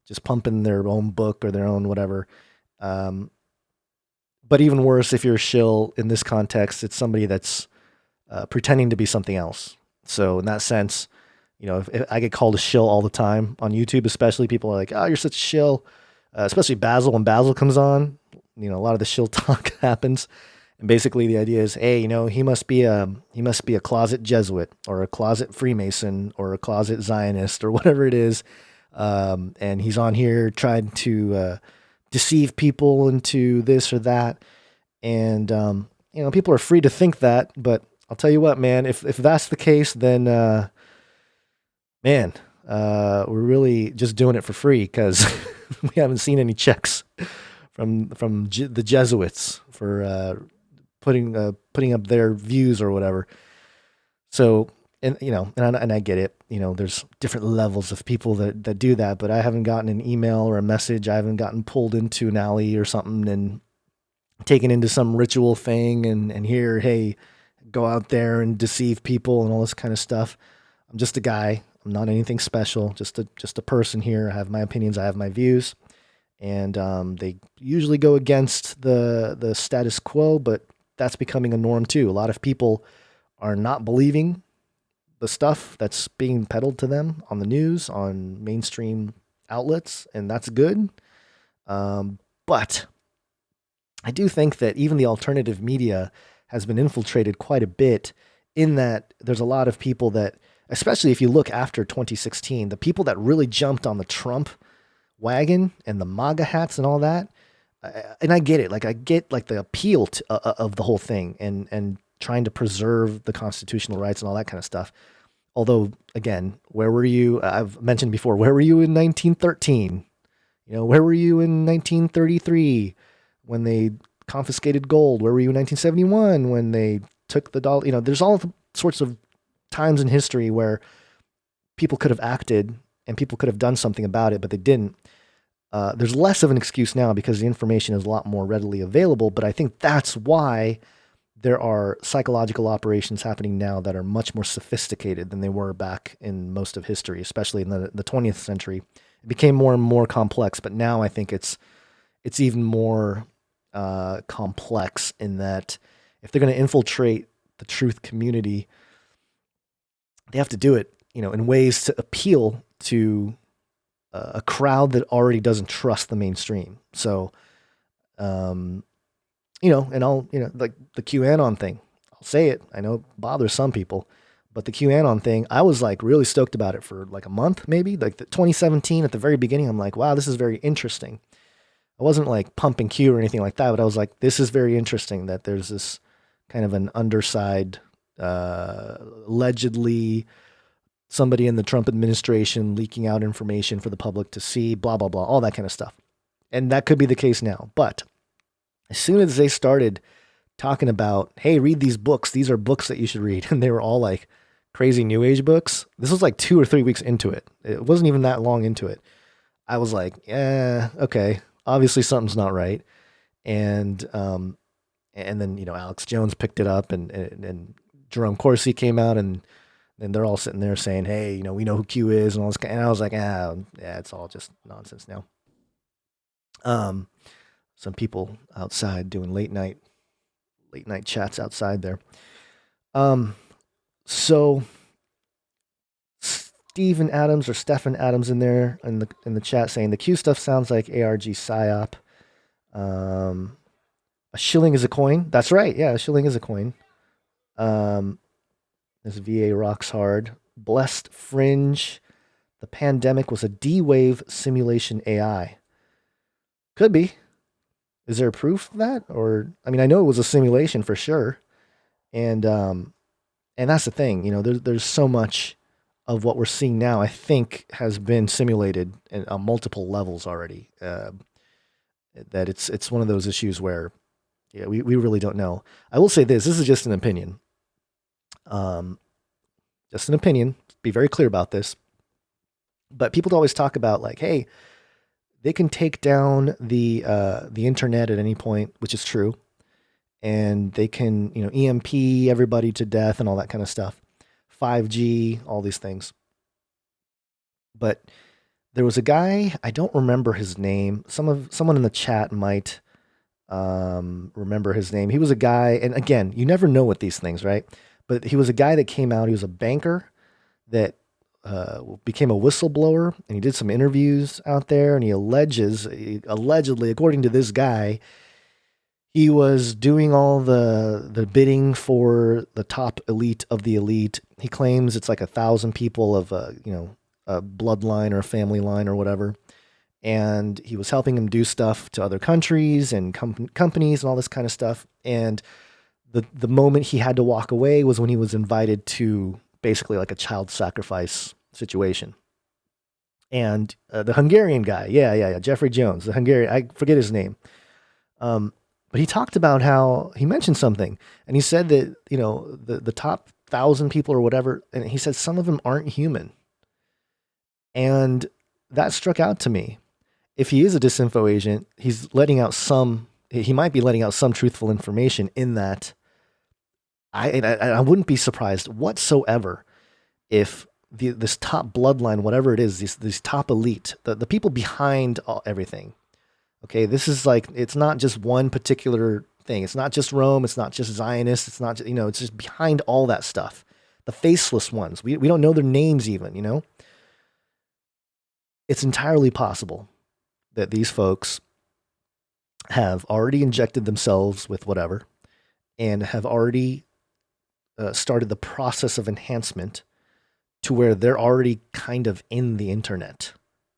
just pumping their own book or their own whatever. But even worse, if you're a shill in this context, it's somebody that's pretending to be something else. So in that sense, if I get called a shill all the time on YouTube, especially, people are like, "Oh, you're such a shill." Especially Basil, when Basil comes on, a lot of the shill talk happens. And basically the idea is, hey, he must be a closet Jesuit, or a closet Freemason, or a closet Zionist, or whatever it is. And he's on here trying to deceive people into this or that. And, people are free to think that, but I'll tell you what, man, if that's the case, then, we're really just doing it for free, because we haven't seen any checks from the Jesuits for putting up their views or whatever. So, and I get it. There's different levels of people that do that, but I haven't gotten an email or a message. I haven't gotten pulled into an alley or something and taken into some ritual thing and here, hey, go out there and deceive people and all this kind of stuff. I'm just a guy. I'm not anything special. Just a person here. I have my opinions. I have my views, and they usually go against the status quo, but that's becoming a norm too. A lot of people are not believing the stuff that's being peddled to them on the news, on mainstream outlets, and that's good. But I do think that even the alternative media has been infiltrated quite a bit, in that there's a lot of people that, especially if you look after 2016, the people that really jumped on the Trump wagon and the MAGA hats and all that. And I get it. Like I get like the appeal of the whole thing, and trying to preserve the constitutional rights and all that kind of stuff. Although, again, where were you? I've mentioned before, where were you in 1913? Where were you in 1933 when they confiscated gold? Where were you in 1971 when they took the dollar? There's all sorts of times in history where people could have acted and people could have done something about it, but they didn't. There's less of an excuse now because the information is a lot more readily available, but I think that's why there are psychological operations happening now that are much more sophisticated than they were back in most of history, especially in the 20th century. It became more and more complex, but now I think it's even more complex, in that if they're going to infiltrate the truth community, they have to do it, in ways to appeal to a crowd that already doesn't trust the mainstream. So, and I'll, like the QAnon thing, I'll say it. I know it bothers some people, but the QAnon thing, I was like really stoked about it for like a month, maybe like the 2017 at the very beginning. I'm like, wow, this is very interesting. I wasn't like pumping Q or anything like that, but I was like, this is very interesting that there's this kind of an underside, allegedly somebody in the Trump administration leaking out information for the public to see, blah, blah, blah, all that kind of stuff. And that could be the case now. But as soon as they started talking about, hey, read these books, these are books that you should read, and they were all like crazy new age books. This was like 2 or 3 weeks into it. It wasn't even that long into it. I was like, yeah, okay, obviously something's not right. And then, Alex Jones picked it up, and Jerome Corsi came out, and they're all sitting there saying, hey, we know who Q is and all this. And I was like, yeah, it's all just nonsense now. Some people outside doing late night chats outside there. So Stephen Adams in there in the chat saying the Q stuff sounds like ARG psyop. A shilling is a coin. That's right. Yeah, a shilling is a coin. This VA rocks hard. Blessed Fringe. The pandemic was a D-Wave simulation AI. Could be. Is there proof of that? Or, I mean, I know it was a simulation for sure. And that's the thing, there's so much of what we're seeing now, I think, has been simulated on multiple levels already. That it's one of those issues where, we really don't know. I will say this is just an opinion. Just an opinion. Be very clear about this. But people always talk about like, hey, they can take down the internet at any point, which is true, and they can EMP everybody to death and all that kind of stuff. 5G, all these things. But there was a guy, I don't remember his name. Someone in the chat might remember his name. He was a guy, and again, you never know with these things, right? But he was a guy that came out. He was a banker that became a whistleblower, and he did some interviews out there, and he allegedly, according to this guy, he was doing all the bidding for the top elite of the elite. He claims it's like 1,000 people of a bloodline or a family line or whatever. And he was helping him do stuff to other countries and companies and all this kind of stuff. And the moment he had to walk away was when he was invited to basically like a child sacrifice situation. And the Hungarian guy, yeah, Jeffrey Jones, the Hungarian, I forget his name. But he talked about how he mentioned something, and he said that, the top 1,000 people or whatever, and he said some of them aren't human. And that struck out to me. If he is a disinfo agent, he might be letting out some truthful information in that. I wouldn't be surprised whatsoever if this top bloodline, whatever it is, this top elite, the people behind everything. Okay, this is like, it's not just one particular thing. It's not just Rome. It's not just Zionists. It's not just, it's just behind all that stuff. The faceless ones. We don't know their names even, It's entirely possible that these folks have already injected themselves with whatever, and have already started the process of enhancement to where they're already kind of in the internet,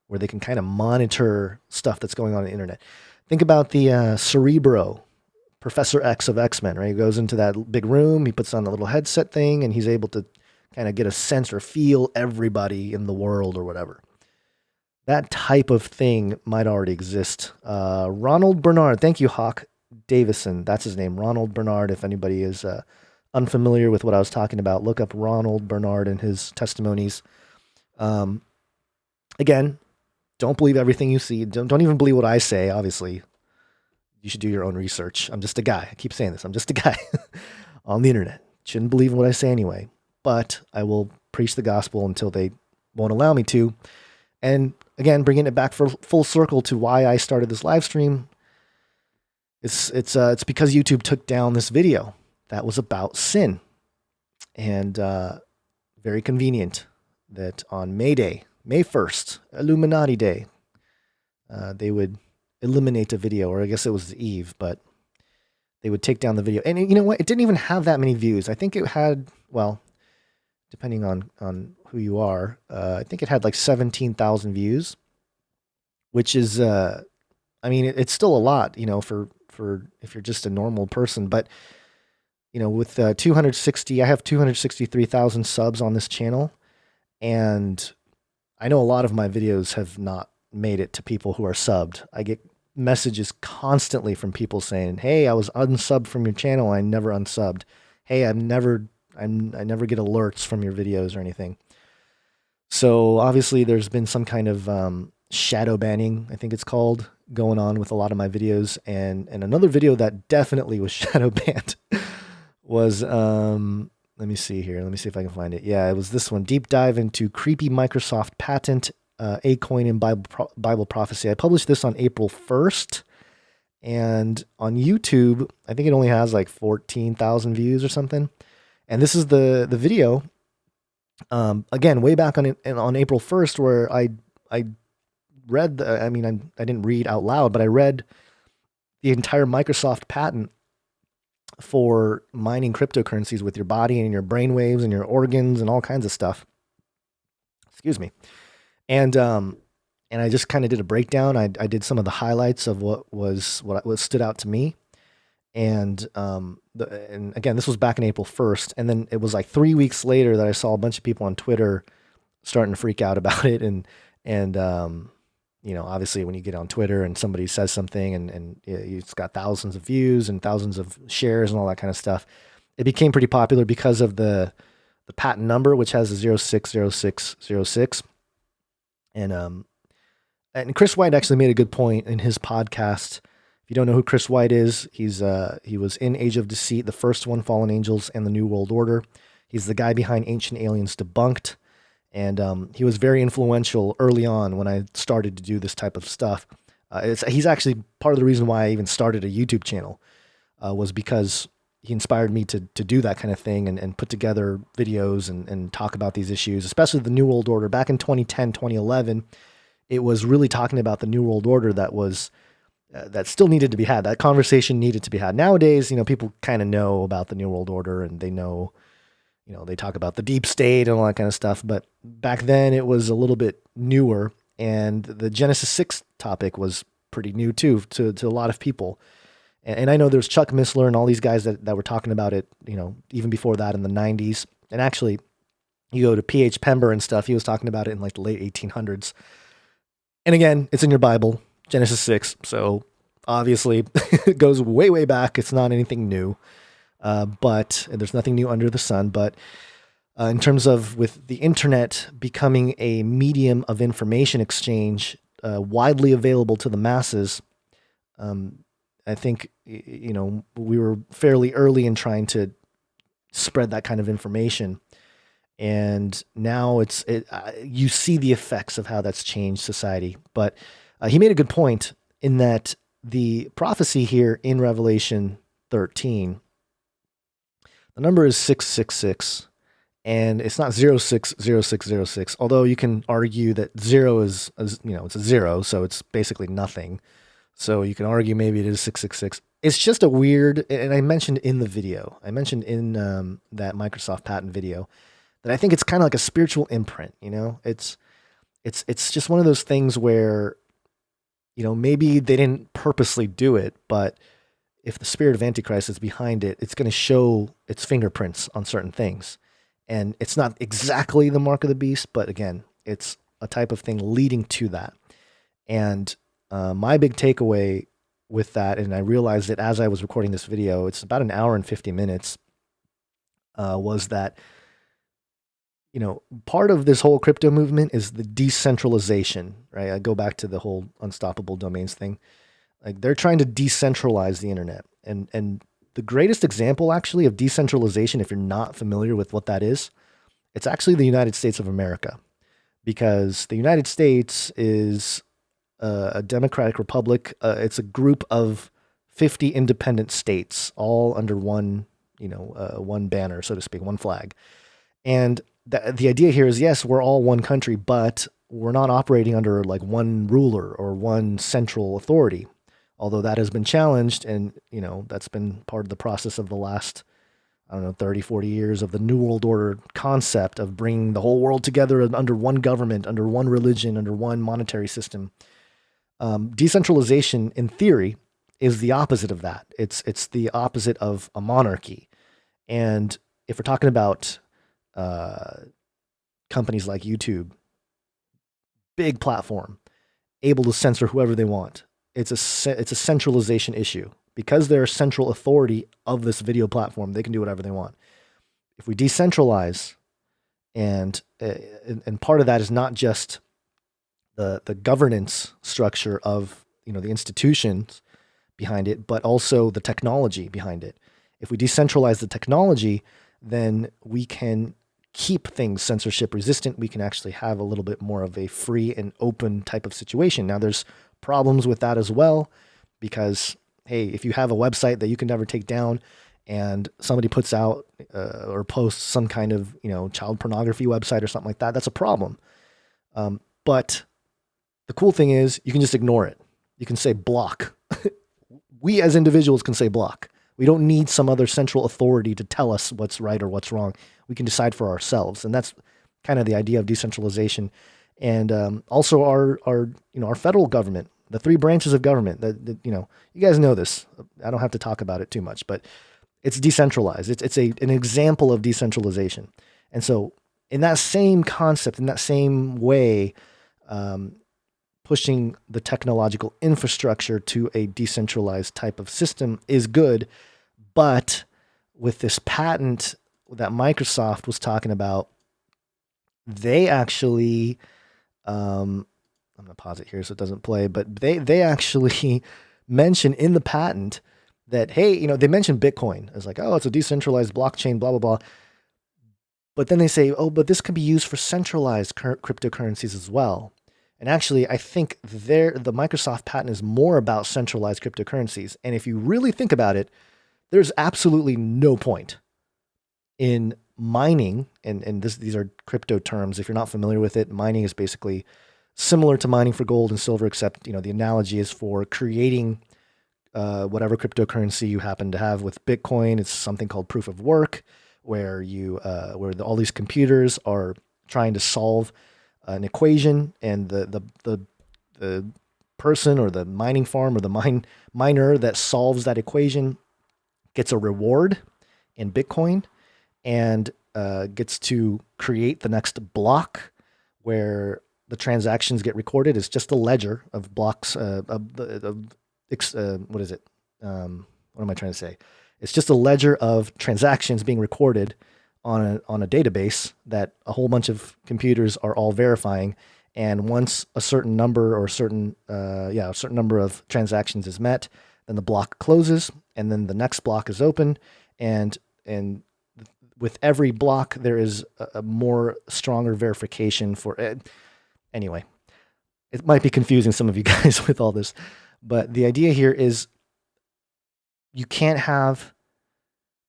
where they can kind of monitor stuff that's going on the internet. Think about the Cerebro, Professor X of X-Men, right? He goes into that big room, he puts on the little headset thing, and he's able to kind of get a sense or feel everybody in the world or whatever. That type of thing might already exist. Ronald Bernard, thank you, Hawk Davison. That's his name, Ronald Bernard. If anybody is unfamiliar with what I was talking about, look up Ronald Bernard and his testimonies. Again, don't believe everything you see. Don't even believe what I say, obviously. You should do your own research. I'm just a guy. I keep saying this. I'm just a guy on the internet. Shouldn't believe what I say anyway. But I will preach the gospel until they won't allow me to. And again, bringing it back for full circle to why I started this live stream. It's because YouTube took down this video that was about sin. And very convenient that on May Day, May 1st, Illuminati Day, they would eliminate a video, or I guess it was the eve, but they would take down the video. And you know what? It didn't even have that many views. I think it had, well, depending on who you are, I think it had like 17,000 views, which is, I mean, it's still a lot, you know, for if you're just a normal person. But, you know, with I have 263,000 subs on this channel. And I know a lot of my videos have not made it to people who are subbed. I get messages constantly from people saying, "Hey, I was unsubbed from your channel. I never unsubbed. Hey, I never get alerts from your videos or anything." So obviously there's been some kind of shadow banning, I think it's called, going on with a lot of my videos. And another video that definitely was shadow banned was, let me see here. Let me see if I can find it. Yeah, it was this one. Deep dive into creepy Microsoft patent, A coin in Bible prophecy. I published this on April 1st. And on YouTube, I think it only has like 14,000 views or something. And this is the video, again, way back on April 1st, where I read, I didn't read out loud, but I read the entire Microsoft patent for mining cryptocurrencies with your body and your brain waves and your organs and all kinds of stuff. Excuse me. And I just kind of did a breakdown. I did some of the highlights of what stood out to me. And again, this was back in April 1st. And then it was like 3 weeks later that I saw a bunch of people on Twitter starting to freak out about it. And you know, obviously when you get on Twitter and somebody says something and it's got thousands of views and thousands of shares and all that kind of stuff, it became pretty popular because of the patent number, which has a 060606. And Chris White actually made a good point in his podcast. If you don't know who Chris White is, he was in Age of Deceit, the first one, Fallen Angels, and the New World Order. He's the guy behind Ancient Aliens Debunked. And he was very influential early on when I started to do this type of stuff. He's actually part of the reason why I even started a YouTube channel, was because he inspired me to do that kind of thing and put together videos and talk about these issues, especially the New World Order. Back in 2010, 2011, it was really talking about the New World Order that still needed to be had. That conversation needed to be had. Nowadays, you know, people kind of know about the New World Order and they know, you know, they talk about the deep state and all that kind of stuff. But back then it was a little bit newer, and the Genesis 6 topic was pretty new too, to a lot of people. And I know there's Chuck Missler and all these guys that were talking about it, you know, even before that in the 90s. And actually, you go to P.H. Pember and stuff, he was talking about it in like the late 1800s. And again, it's in your Bible, Genesis 6. So obviously it goes way, way back. It's not anything new. But there's nothing new under the sun. But in terms of with the internet becoming a medium of information exchange, widely available to the masses, I think, you know, we were fairly early in trying to spread that kind of information. And now you see the effects of how that's changed society. But he made a good point in that the prophecy here in Revelation 13, the number is 666, and it's not 060606, although you can argue that zero is, you know, it's a zero, so it's basically nothing. So you can argue maybe it is 666. It's just a weird, and I mentioned in the video, I mentioned in that Microsoft patent video that I think it's kind of like a spiritual imprint. You know, it's just one of those things where, you know, maybe they didn't purposely do it, but if the spirit of Antichrist is behind it, it's going to show its fingerprints on certain things. And it's not exactly the mark of the beast, but again, it's a type of thing leading to that. And my big takeaway with that, and I realized it as I was recording this video, it's about an hour and 50 minutes, was that, you know, part of this whole crypto movement is the decentralization, right? I go back to the whole unstoppable domains thing. Like they're trying to decentralize the internet. And the greatest example actually of decentralization, if you're not familiar with what that is, it's actually the United States of America. Because the United States is a democratic republic. It's a group of 50 independent states, all under one, one banner, so to speak, one flag. And the idea here is, yes, we're all one country, but we're not operating under like one ruler or one central authority. Although that has been challenged, and that's been part of the process of the last, I don't know, 30, 40 years of the New World Order concept of bringing the whole world together under one government, under one religion, under one monetary system. Decentralization, in theory, is the opposite of that. It's the opposite of a monarchy. And if we're talking about companies like YouTube, big platform, able to censor whoever they want, it's a centralization issue. Because they're a central authority of this video platform, they can do whatever they want. If we decentralize, and part of that is not just the governance structure of the institutions behind it, but also the technology behind it. If we decentralize the technology, then we can keep things censorship resistant. We can actually have a little bit more of a free and open type of situation. Now, there's problems with that as well, because hey, if you have a website that you can never take down and somebody puts out or posts some kind of child pornography website or something like that, that's a problem. But the cool thing is you can just ignore it. You can say block. We as individuals can say block. We don't need some other central authority to tell us what's right or what's wrong. We can decide for ourselves, and that's kind of the idea of decentralization. And also our federal government, the three branches of government. That you guys know this. I don't have to talk about it too much, but it's decentralized. It's an example of decentralization. And so, in that same concept, in that same way, pushing the technological infrastructure to a decentralized type of system is good. But with this patent that Microsoft was talking about, they actually, I'm going to pause it here so it doesn't play, but they actually mention in the patent that, hey, they mentioned Bitcoin as like, oh, it's a decentralized blockchain, blah, blah, blah. But then they say, oh, but this could be used for centralized cryptocurrencies as well. And actually, I think the Microsoft patent is more about centralized cryptocurrencies. And if you really think about it, there's absolutely no point in mining, and these are crypto terms. If you're not familiar with it, mining is basically similar to mining for gold and silver, except the analogy is for creating whatever cryptocurrency you happen to have. With Bitcoin, it's something called proof of work, where all these computers are trying to solve an equation, and the person or the mining farm or the miner that solves that equation gets a reward in Bitcoin and gets to create the next block where the transactions get recorded. It's just a ledger of blocks what is it? What am I trying to say? It's just a ledger of transactions being recorded on a database that a whole bunch of computers are all verifying. And once a certain number or a certain number of transactions is met, then the block closes, and then the next block is open. And with every block, there is a more stronger verification for it. Anyway, it might be confusing some of you guys with all this, but the idea here is you can't have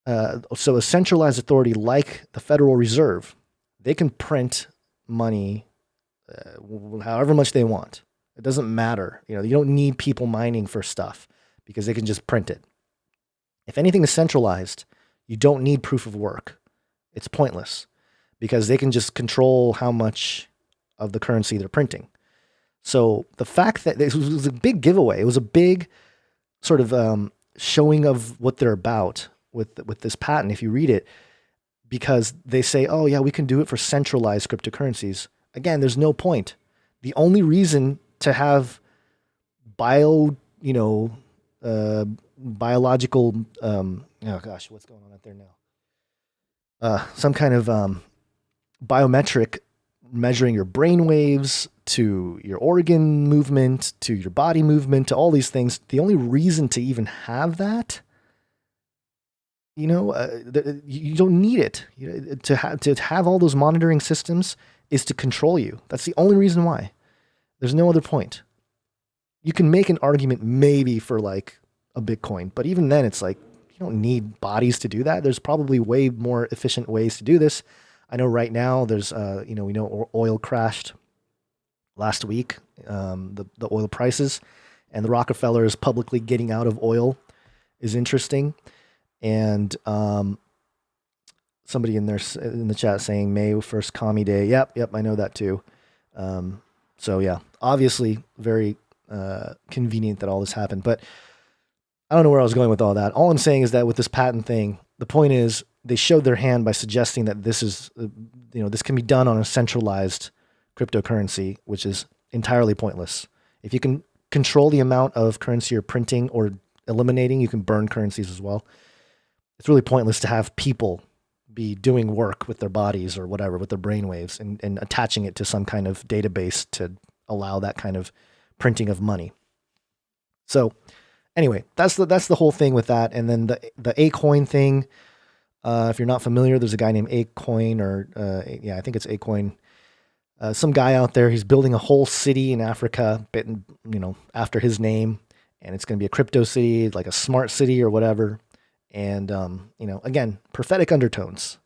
so a centralized authority like the Federal Reserve, they can print money however much they want. It doesn't matter. You don't need people mining for stuff because they can just print it. If anything is centralized, you don't need proof of work. It's pointless because they can just control how much of the currency they're printing. So the fact that this was a big giveaway, it was a big sort of showing of what they're about with this patent. If you read it, because they say, oh yeah, we can do it for centralized cryptocurrencies. Again, there's no point. The only reason to have biological, oh gosh, what's going on out there now? Some kind of biometric measuring your brain waves to your organ movement, to your body movement, to all these things. The only reason to even have that, you don't need it. To have all those monitoring systems is to control you. That's the only reason why. There's no other point. You can make an argument maybe for like a Bitcoin, but even then it's like, you don't need bodies to do that. There's probably way more efficient ways to do this. I know right now there's, we know oil crashed last week, the oil prices, and the Rockefellers publicly getting out of oil is interesting. And somebody in the chat saying May 1st commie day. Yep, I know that too. So yeah, obviously very convenient that all this happened, but I don't know where I was going with all that. All I'm saying is that with this patent thing, the point is they showed their hand by suggesting that this is, this can be done on a centralized cryptocurrency, which is entirely pointless. If you can control the amount of currency you're printing or eliminating, you can burn currencies as well. It's really pointless to have people be doing work with their bodies or whatever, with their brainwaves and attaching it to some kind of database to allow that kind of printing of money. So anyway, that's the whole thing with that. And then the Acoin thing, if you're not familiar, there's a guy named Acoin I think it's Acoin. Some guy out there, he's building a whole city in Africa, after his name, and it's going to be a crypto city, like a smart city or whatever. And, again, prophetic undertones.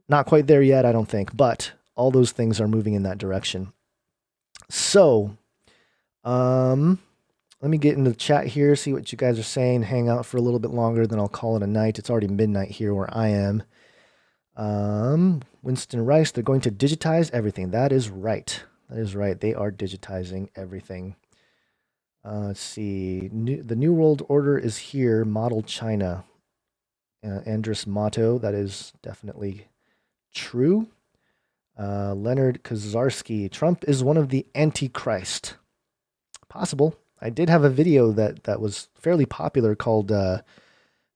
Not quite there yet, I don't think, but all those things are moving in that direction. So, let me get into the chat here, see what you guys are saying, hang out for a little bit longer, then I'll call it a night. It's already midnight here where I am. Winston Rice, they're going to digitize everything. That is right. They are digitizing everything. Let's see. The New World Order is here, model China. Andrus Motto, that is definitely true. Leonard Kozarski, Trump is one of the Antichrist. Possible. I did have a video that was fairly popular called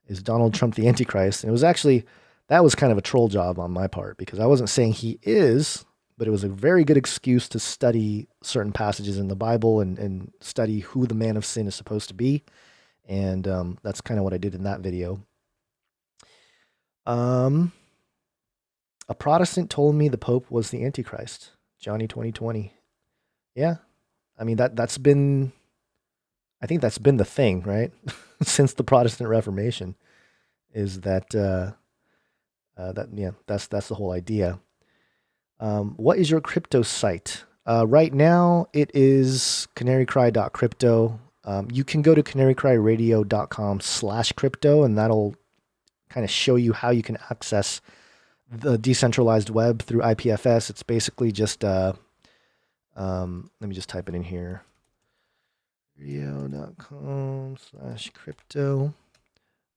Is Donald Trump the Antichrist? And it was actually, that was kind of a troll job on my part because I wasn't saying he is, but it was a very good excuse to study certain passages in the Bible and study who the man of sin is supposed to be. And that's kind of what I did in that video. A Protestant told me the Pope was the Antichrist. Johnny 2020. Yeah. I mean, that's been the thing, right? Since the Protestant Reformation is that's the whole idea. What is your crypto site? Right now it is canarycry.crypto. You can go to canarycryradio.com/crypto and that'll kind of show you how you can access the decentralized web through IPFS. It's basically just, let me just type it in here. radio.com/crypto.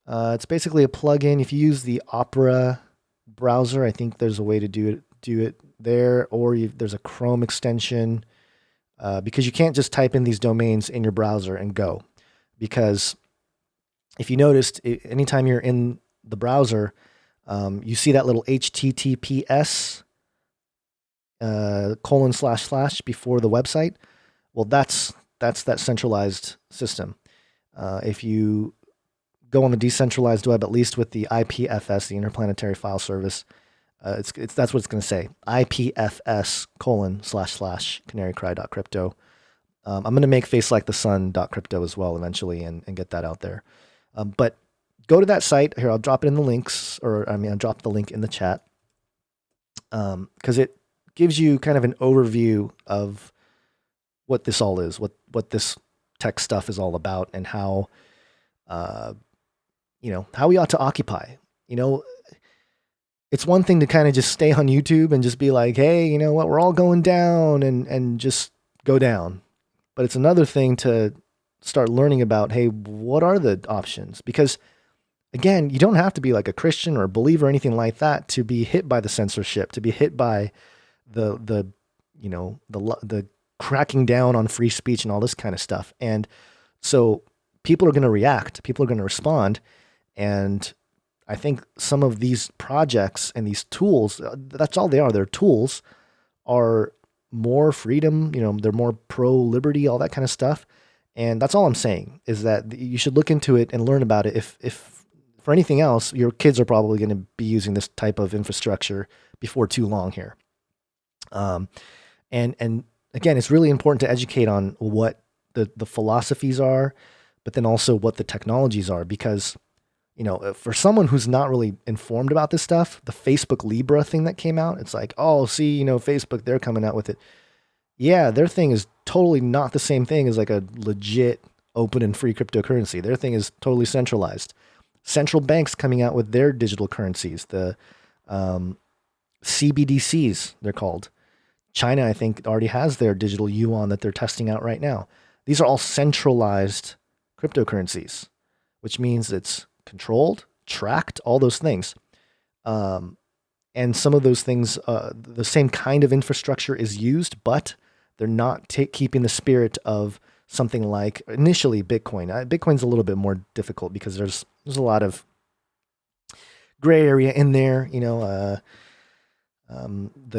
It's basically a plugin. If you use the Opera browser, I think there's a way to do it there, or there's a Chrome extension, because you can't just type in these domains in your browser and go. Because if you noticed, anytime you're in the browser, you see that little HTTPS :/ before the website. Well, that's that centralized system. If you go on the decentralized web, at least with the IPFS, the Interplanetary File Service, that's what it's going to say. IPFS : / canarycry.crypto. I'm going to make FaceLikeTheSun.crypto as well eventually and get that out there. But go to that site. Here, I'll drop it in the links, I'll drop the link in the chat. Because it gives you kind of an overview of what this all is, what this tech stuff is all about, and how how we ought to occupy. You know, it's one thing to kind of just stay on YouTube and just be like, hey, you know what, we're all going down and just go down. But it's another thing to start learning about, hey, what are the options? Because again, you don't have to be like a Christian or a believer or anything like that to be hit by the censorship, to be hit by the the cracking down on free speech and all this kind of stuff. And so people are going to react, people are going to respond, and I think some of these projects and these tools, that's all they are. They're tools, are more freedom, they're more pro liberty, all that kind of stuff. And that's all I'm saying is that you should look into it and learn about it. If for anything else, your kids are probably going to be using this type of infrastructure before too long here. And again, it's really important to educate on what the philosophies are, but then also what the technologies are, because for someone who's not really informed about this stuff, the Facebook Libra thing that came out, it's like, oh, see, Facebook, they're coming out with it. Yeah, their thing is totally not the same thing as like a legit open and free cryptocurrency. Their thing is totally centralized. Central banks coming out with their digital currencies, the CBDCs, they're called. China, I think, already has their digital yuan that they're testing out right now. These are all centralized cryptocurrencies, which means it's controlled, tracked, all those things. And some of those things, the same kind of infrastructure is used, but they're not keeping the spirit of something like initially Bitcoin. Bitcoin's a little bit more difficult because there's a lot of gray area in there. The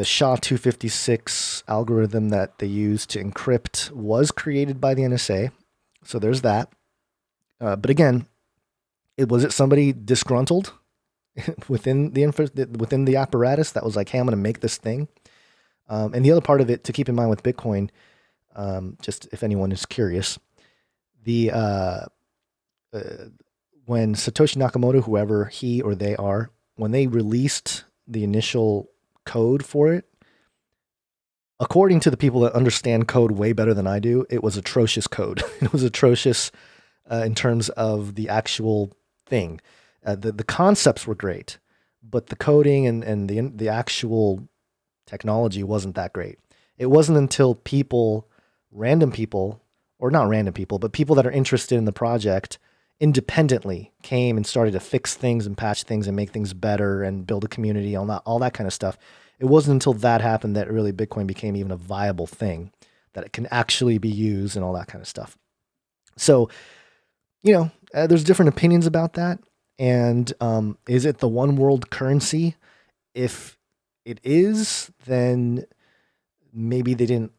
SHA-256 algorithm that they use to encrypt was created by the NSA, so there's that. But again, was it somebody disgruntled within the apparatus that was like, hey, I'm going to make this thing? And the other part of it to keep in mind with Bitcoin, just if anyone is curious, when Satoshi Nakamoto, whoever he or they are, when they released the initial code for it, according to the people that understand code way better than I do, it was atrocious code. It was atrocious in terms of the actual thing. The concepts were great, but the coding and the actual technology wasn't that great. It wasn't until random people, or not random people, but people that are interested in the project independently came and started to fix things and patch things and make things better and build a community, all that kind of stuff. It wasn't until that happened that really Bitcoin became even a viable thing, that it can actually be used and all that kind of stuff. So, there's different opinions about that. And is it the one world currency? If it is, then maybe they didn't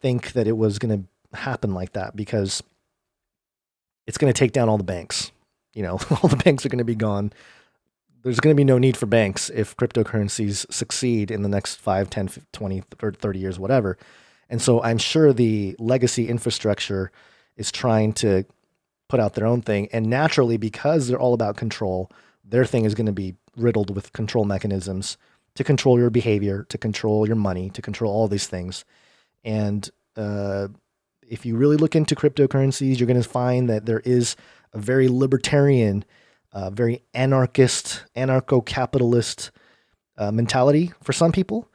think that it was going to happen like that, because it's going to take down all the banks. All the banks are going to be gone. There's going to be no need for banks if cryptocurrencies succeed in the next 5, 10, 20, or 30 years, whatever. And so I'm sure the legacy infrastructure is trying to put out their own thing. And naturally, because they're all about control, their thing is going to be riddled with control mechanisms to control your behavior, to control your money, to control all these things. And if you really look into cryptocurrencies, you're going to find that there is a very libertarian, very anarcho-capitalist mentality for some people,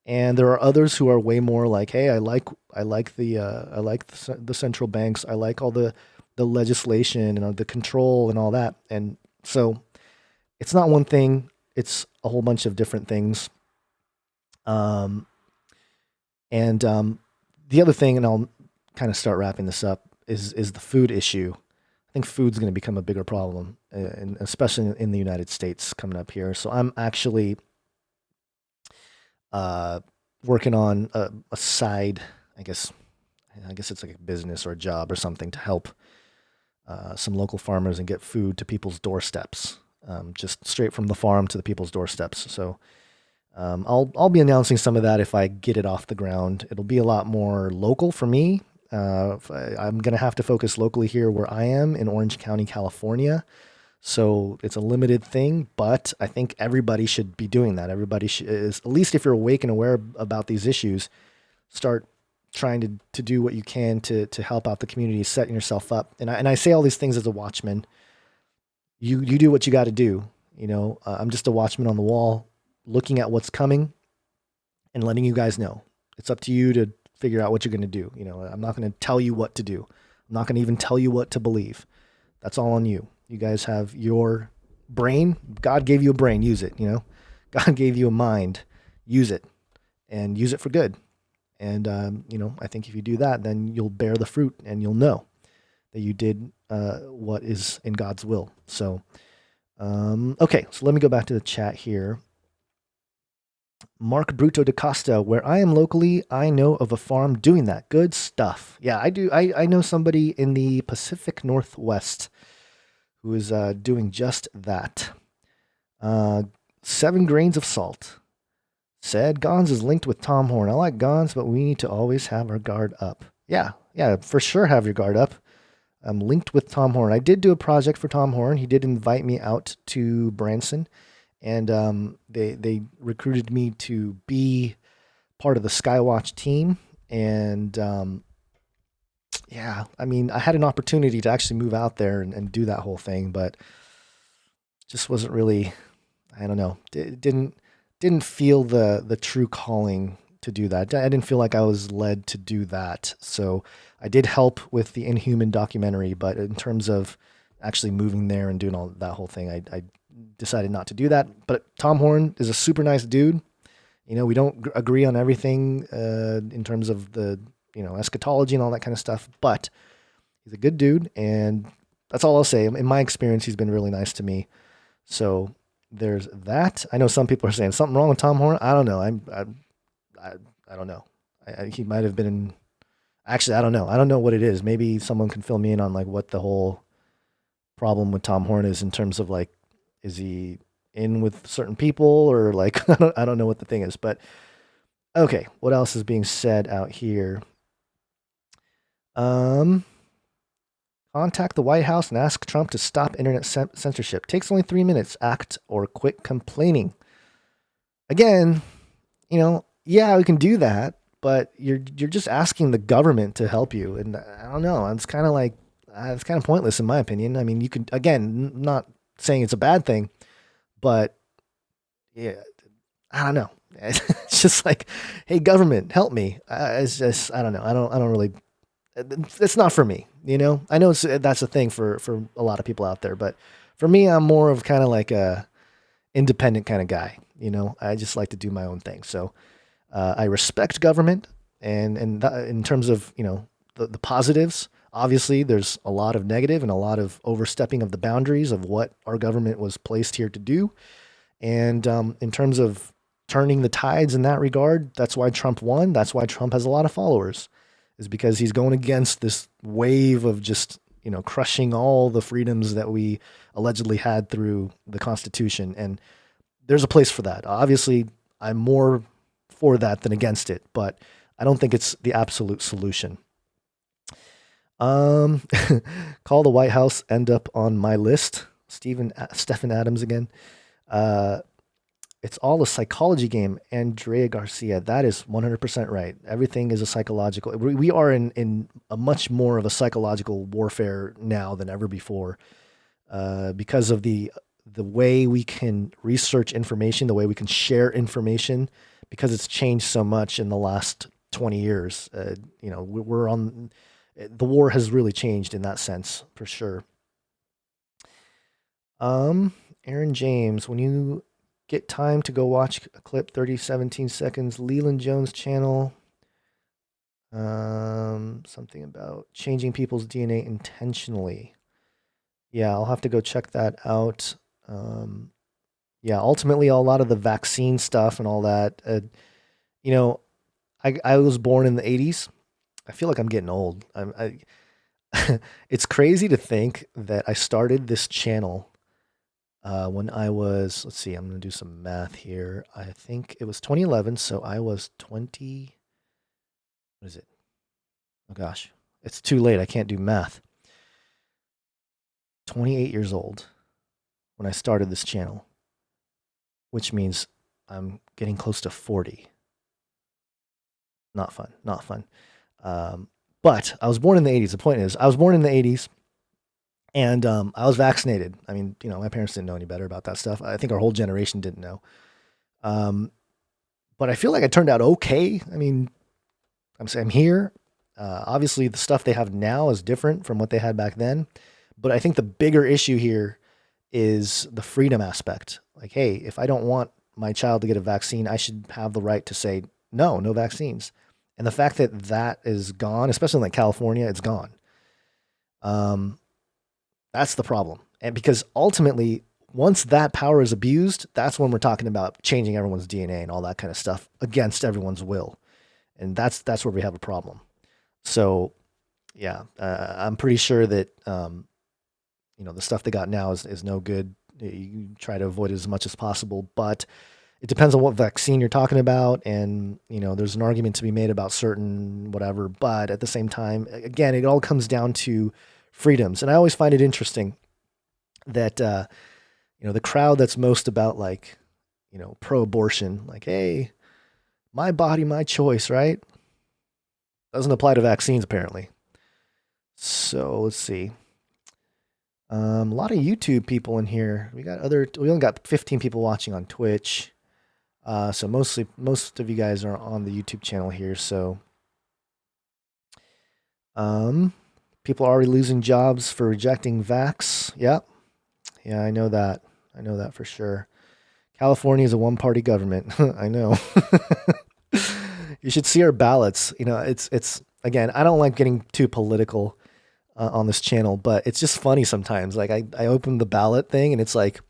and there are others who are way more like, hey, I like the central banks, I like all the legislation and the control and all that. And so it's not one thing; it's a whole bunch of different things. The other thing, and I'll kind of start wrapping this up, is the food issue. I think food's going to become a bigger problem, and especially in the United States coming up here. So I'm actually working on a side, I guess it's like a business or a job or something to help some local farmers and get food to people's doorsteps, just straight from the farm to the people's doorsteps. So I'll be announcing some of that if I get it off the ground. It'll be a lot more local for me. I'm going to have to focus locally here where I am in Orange County, California. So it's a limited thing, but I think everybody should be doing that. Everybody is, at least if you're awake and aware about these issues, start trying to do what you can to help out the community, setting yourself up. And I say all these things as a watchman. You do what you got to do. I'm just a watchman on the wall, looking at what's coming and letting you guys know. It's up to you to figure out what you're going to do. I'm not going to tell you what to do. I'm not going to even tell you what to believe. That's all on you. You guys have your brain. God gave you a brain. Use it. God gave you a mind. Use it, and use it for good. And I think if you do that, then you'll bear the fruit, and you'll know that you did what is in God's will. So, okay. So let me go back to the chat here. Mark Bruto da Costa, where I am locally, I know of a farm doing that. Good stuff. Yeah, I do. I know somebody in the Pacific Northwest who is doing just that. 7 grains of salt. Said Gonz is linked with Tom Horn. I like Gonz, but we need to always have our guard up. Yeah, for sure have your guard up. I'm linked with Tom Horn. I did do a project for Tom Horn. He did invite me out to Branson, and they recruited me to be part of the Skywatch team. And yeah, I mean, I had an opportunity to actually move out there and do that whole thing, but just wasn't really, I don't know, didn't feel the true calling to do that. I didn't feel like I was led to do that. So I did help with the Inhuman documentary, but in terms of actually moving there and doing all that whole thing, I decided not to do that. But Tom Horn is a super nice dude. We don't agree on everything in terms of the eschatology and all that kind of stuff, but he's a good dude, and that's all I'll say. In my experience, he's been really nice to me. So there's that. I know some people are saying something wrong with Tom Horn. I don't know. I don't know. He might have been. Actually, I don't know. I don't know what it is. Maybe someone can fill me in on like what the whole problem with Tom Horn is in terms of like, is he in with certain people or like I don't know what the thing is. But okay, what else is being said out here? Contact the White House and ask Trump to stop internet censorship. Takes only 3 minutes. Act or quit complaining. Again, yeah, we can do that, but you're just asking the government to help you, and I don't know. It's kind of pointless in my opinion. I mean, you can, again, not saying it's a bad thing, but yeah, I don't know. It's just like, hey, government, help me. It's just, I don't know. I don't really. It's not for me, I know that's a thing for a lot of people out there, but for me, I'm more of kind of like a independent kind of guy. I just like to do my own thing. So I respect government, and in terms of the positives, obviously there's a lot of negative and a lot of overstepping of the boundaries of what our government was placed here to do. And in terms of turning the tides in that regard, that's why Trump won. That's why Trump has a lot of followers, is because he's going against this wave of just, crushing all the freedoms that we allegedly had through the Constitution. And there's a place for that. Obviously, I'm more for that than against it, but I don't think it's the absolute solution. Call the White House, end up on my list. Stephen Adams again. It's all a psychology game. Andrea Garcia, that is 100% right. Everything is a psychological. We are in a much more of a psychological warfare now than ever before, because of the way we can research information, the way we can share information, because it's changed so much in the last 20 years. We're on. The war has really changed in that sense, for sure. Aaron James, when you get time to go watch a clip, 17 seconds, Leland Jones channel. Something about changing people's DNA intentionally. Yeah, I'll have to go check that out. Yeah, ultimately, a lot of the vaccine stuff and all that. I was born in the 80s. I feel like I'm getting old. It's crazy to think that I started this channel when I was, let's see, I'm going to do some math here. I think it was 2011, so I was 20, what is it? Oh gosh, it's too late. I can't do math. 28 years old when I started this channel, which means I'm getting close to 40. Not fun, not fun. But I was born in the 80s. The point is, I was born in the 80s and I was vaccinated. I mean, my parents didn't know any better about that stuff. I think our whole generation didn't know. Um, but I feel like it turned out okay. I mean, I'm saying I'm here. Obviously, the stuff they have now is different from what they had back then. But I think the bigger issue here is the freedom aspect. Like, hey, if I don't want my child to get a vaccine, I should have the right to say no, no vaccines. And the fact that that is gone, especially in like California, it's gone. Um, that's the problem. And because ultimately, once that power is abused, that's when we're talking about changing everyone's DNA and all that kind of stuff against everyone's will. And that's where we have a problem. So, yeah, I'm pretty sure that the stuff they got now is no good. You try to avoid it as much as possible, but it depends on what vaccine you're talking about, and there's an argument to be made about certain whatever. But at the same time, again, it all comes down to freedoms, and I always find it interesting that the crowd that's most about like pro-abortion, like, hey, my body, my choice, right? Doesn't apply to vaccines apparently. So let's see. A lot of YouTube people in here. We only got 15 people watching on Twitch. So most of you guys are on the YouTube channel here. So, people are already losing jobs for rejecting vax. Yeah. Yeah, I know that. I know that for sure. California is a one-party government. I know. You should see our ballots. It's again, I don't like getting too political on this channel, but it's just funny sometimes. Like I open the ballot thing and it's like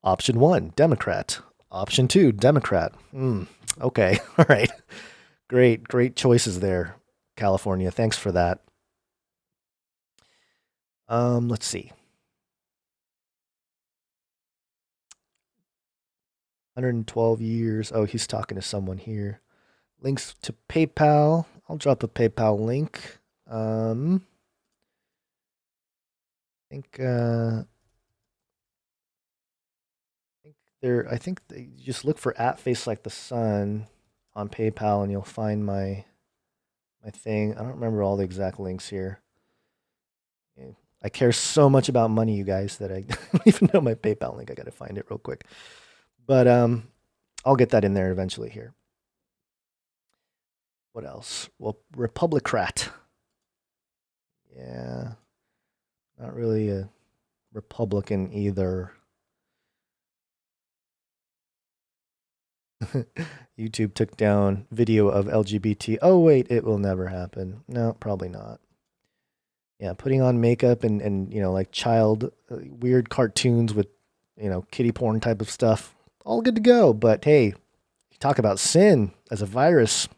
option 1, Democrat. Option 2, Democrat. Okay. All right. Great choices there, California. Thanks for that. Let's see. 112 years. Oh, he's talking to someone here. Links to PayPal. I'll drop a PayPal link. I think they just look for at FaceLikeTheSun on PayPal and you'll find my thing. I don't remember all the exact links here. Yeah. I care so much about money, you guys, that I don't even know my PayPal link. I got to find it real quick. But I'll get that in there eventually here. What else? Well, Republicrat. Yeah. Not really a Republican either. YouTube took down video of LGBT. Oh, wait, it will never happen. No, probably not. Yeah, putting on makeup and like child weird cartoons with, kiddie porn type of stuff. All good to go. But hey, you talk about sin as a virus.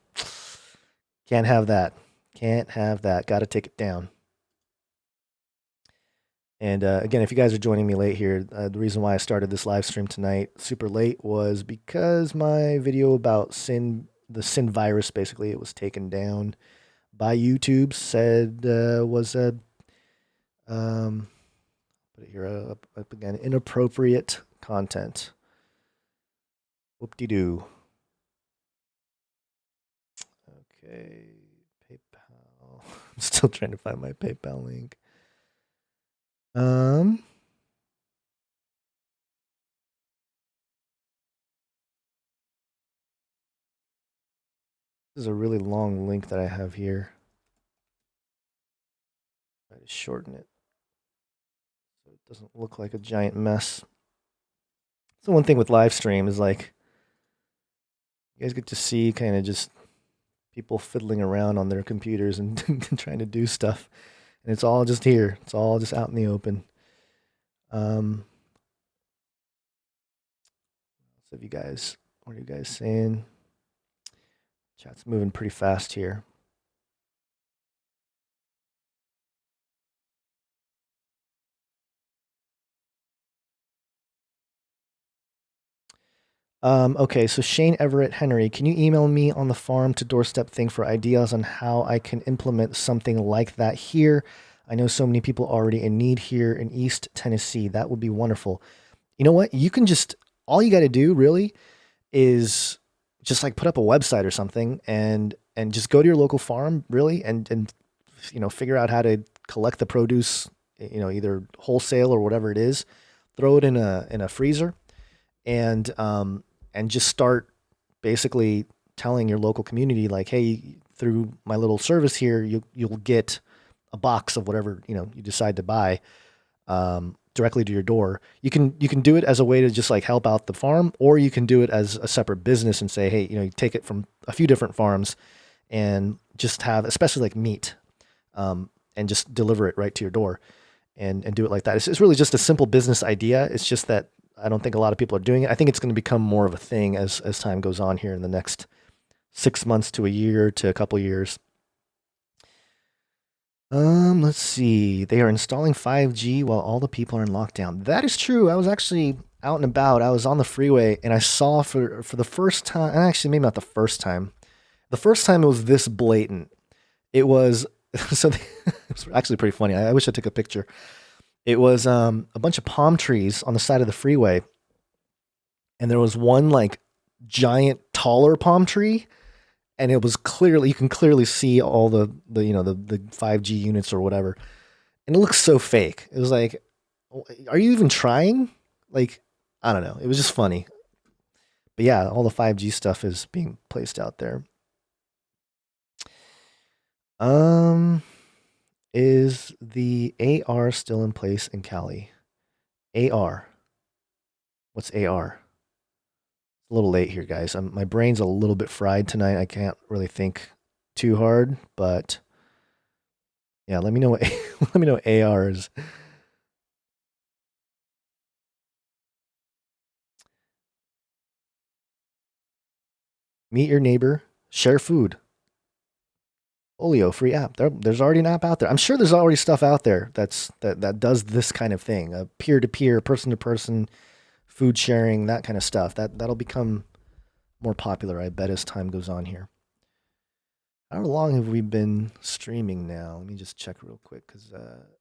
Can't have that. Can't have that. Got to take it down. And again, if you guys are joining me late here, the reason why I started this live stream tonight super late was because my video about the sin virus, basically, it was taken down by YouTube. Said was a put it here up again, inappropriate content. Whoop-de-doo. Okay, PayPal. I'm still trying to find my PayPal link. This is a really long link that I have here. Try to shorten it so it doesn't look like a giant mess. So one thing with live stream is like you guys get to see kind of just people fiddling around on their computers and trying to do stuff. And it's all just here. It's all just out in the open. So what are you guys saying? Chat's moving pretty fast here. Okay, so Shane Everett Henry, can you email me on the farm to doorstep thing for ideas on how I can implement something like that here? I know so many people already in need here in East Tennessee. That would be wonderful. You know what? You can just, all you got to do really is just like put up a website or something and just go to your local farm really and figure out how to collect the produce, either wholesale or whatever it is, throw it in a freezer and just start basically telling your local community like, hey, through my little service here, you'll get a box of whatever you decide to buy directly to your door. You can do it as a way to just like help out the farm, or you can do it as a separate business and say, hey, you take it from a few different farms and just have, especially like meat, and just deliver it right to your door and do it like that. It's really just a simple business idea. It's just that I don't think a lot of people are doing it. I think it's going to become more of a thing as time goes on here in the next 6 months to a year to a couple years. Let's see. They are installing 5G while all the people are in lockdown. That is true. I was actually out and about. I was on the freeway and I saw for the first time, and actually maybe not the first time. The first time it was this blatant. It was it was actually pretty funny. I wish I took a picture. It was a bunch of palm trees on the side of the freeway, and there was one like giant taller palm tree, and it was clearly, you can clearly see all the 5G units or whatever, and it looks so fake. It was like, are you even trying? Like, I don't know. It was just funny. But yeah, all the 5G stuff is being placed out there. Um, is the AR still in place in Cali? AR. What's AR? A little late here, guys. My brain's a little bit fried tonight. I can't really think too hard, but yeah, let me know what let me know what AR is. Meet your neighbor, share food. Olio free app. There's already an app out there. I'm sure there's already stuff out there that does this kind of thing. Peer to peer, person to person, food sharing, that kind of stuff. That'll become more popular, I bet, as time goes on here. How long have we been streaming now? Let me just check real quick because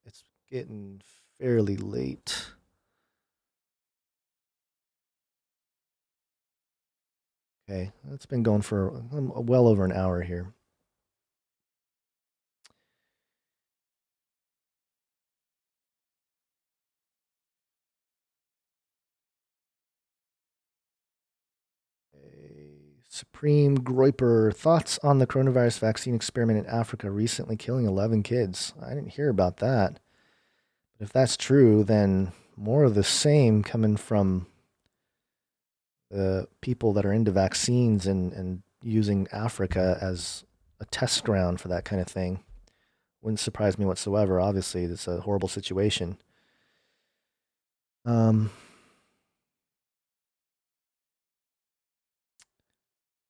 it's getting fairly late. Okay, it's been going for well over an hour here. Supreme Groiper, thoughts on the coronavirus vaccine experiment in Africa recently killing 11 kids? I didn't hear about that. But if that's true, then more of the same coming from the people that are into vaccines and using Africa as a test ground for that kind of thing. Wouldn't surprise me whatsoever. Obviously, it's a horrible situation. Um,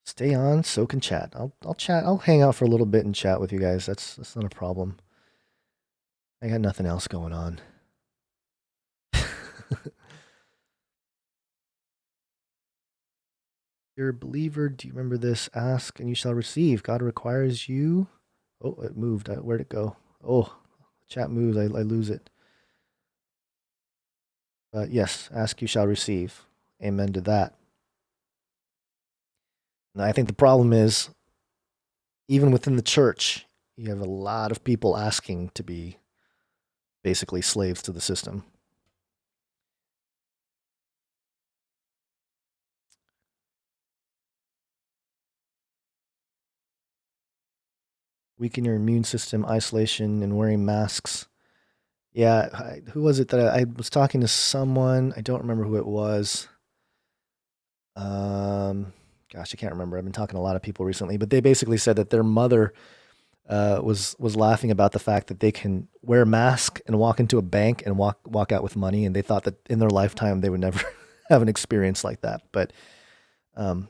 Stay on, so can chat. I'll chat. I'll hang out for a little bit and chat with you guys. That's not a problem. I got nothing else going on. You're a believer. Do you remember this? Ask and you shall receive. God requires you. Oh, it moved. Where'd it go? Oh, chat moves. I lose it. But yes, ask you shall receive. Amen to that. And I think the problem is, even within the church, you have a lot of people asking to be basically slaves to the system. Weaken your immune system, isolation, and wearing masks. Yeah, who was it that I was talking to someone? I don't remember who it was. Um, Gosh, I can't remember. I've been talking to a lot of people recently, but they basically said that their mother was laughing about the fact that they can wear a mask and walk into a bank and walk out with money, and they thought that in their lifetime they would never have an experience like that. But um,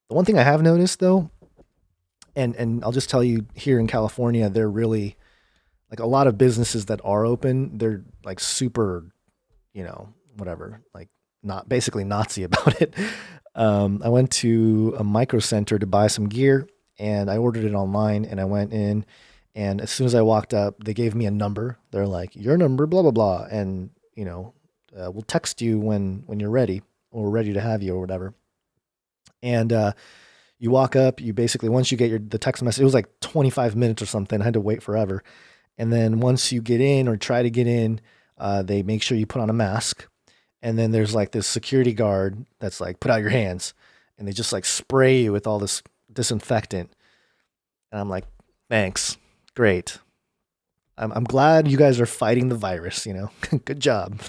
the one thing I have noticed though, and I'll just tell you, here in California, they're really like a lot of businesses that are open. They're like super, whatever, like not basically Nazi about it. I went to a micro center to buy some gear and I ordered it online and I went in and as soon as I walked up, they gave me a number. They're like, your number, blah, blah, blah. And, we'll text you when you're ready or ready to have you or whatever. And You walk up, you basically, once you get the text message, it was like 25 minutes or something. I had to wait forever. And then once you get in or try to get in, they make sure you put on a mask. And then there's like this security guard that's like, put out your hands. And they just like spray you with all this disinfectant. And I'm like, thanks. Great. I'm glad you guys are fighting the virus, Good job.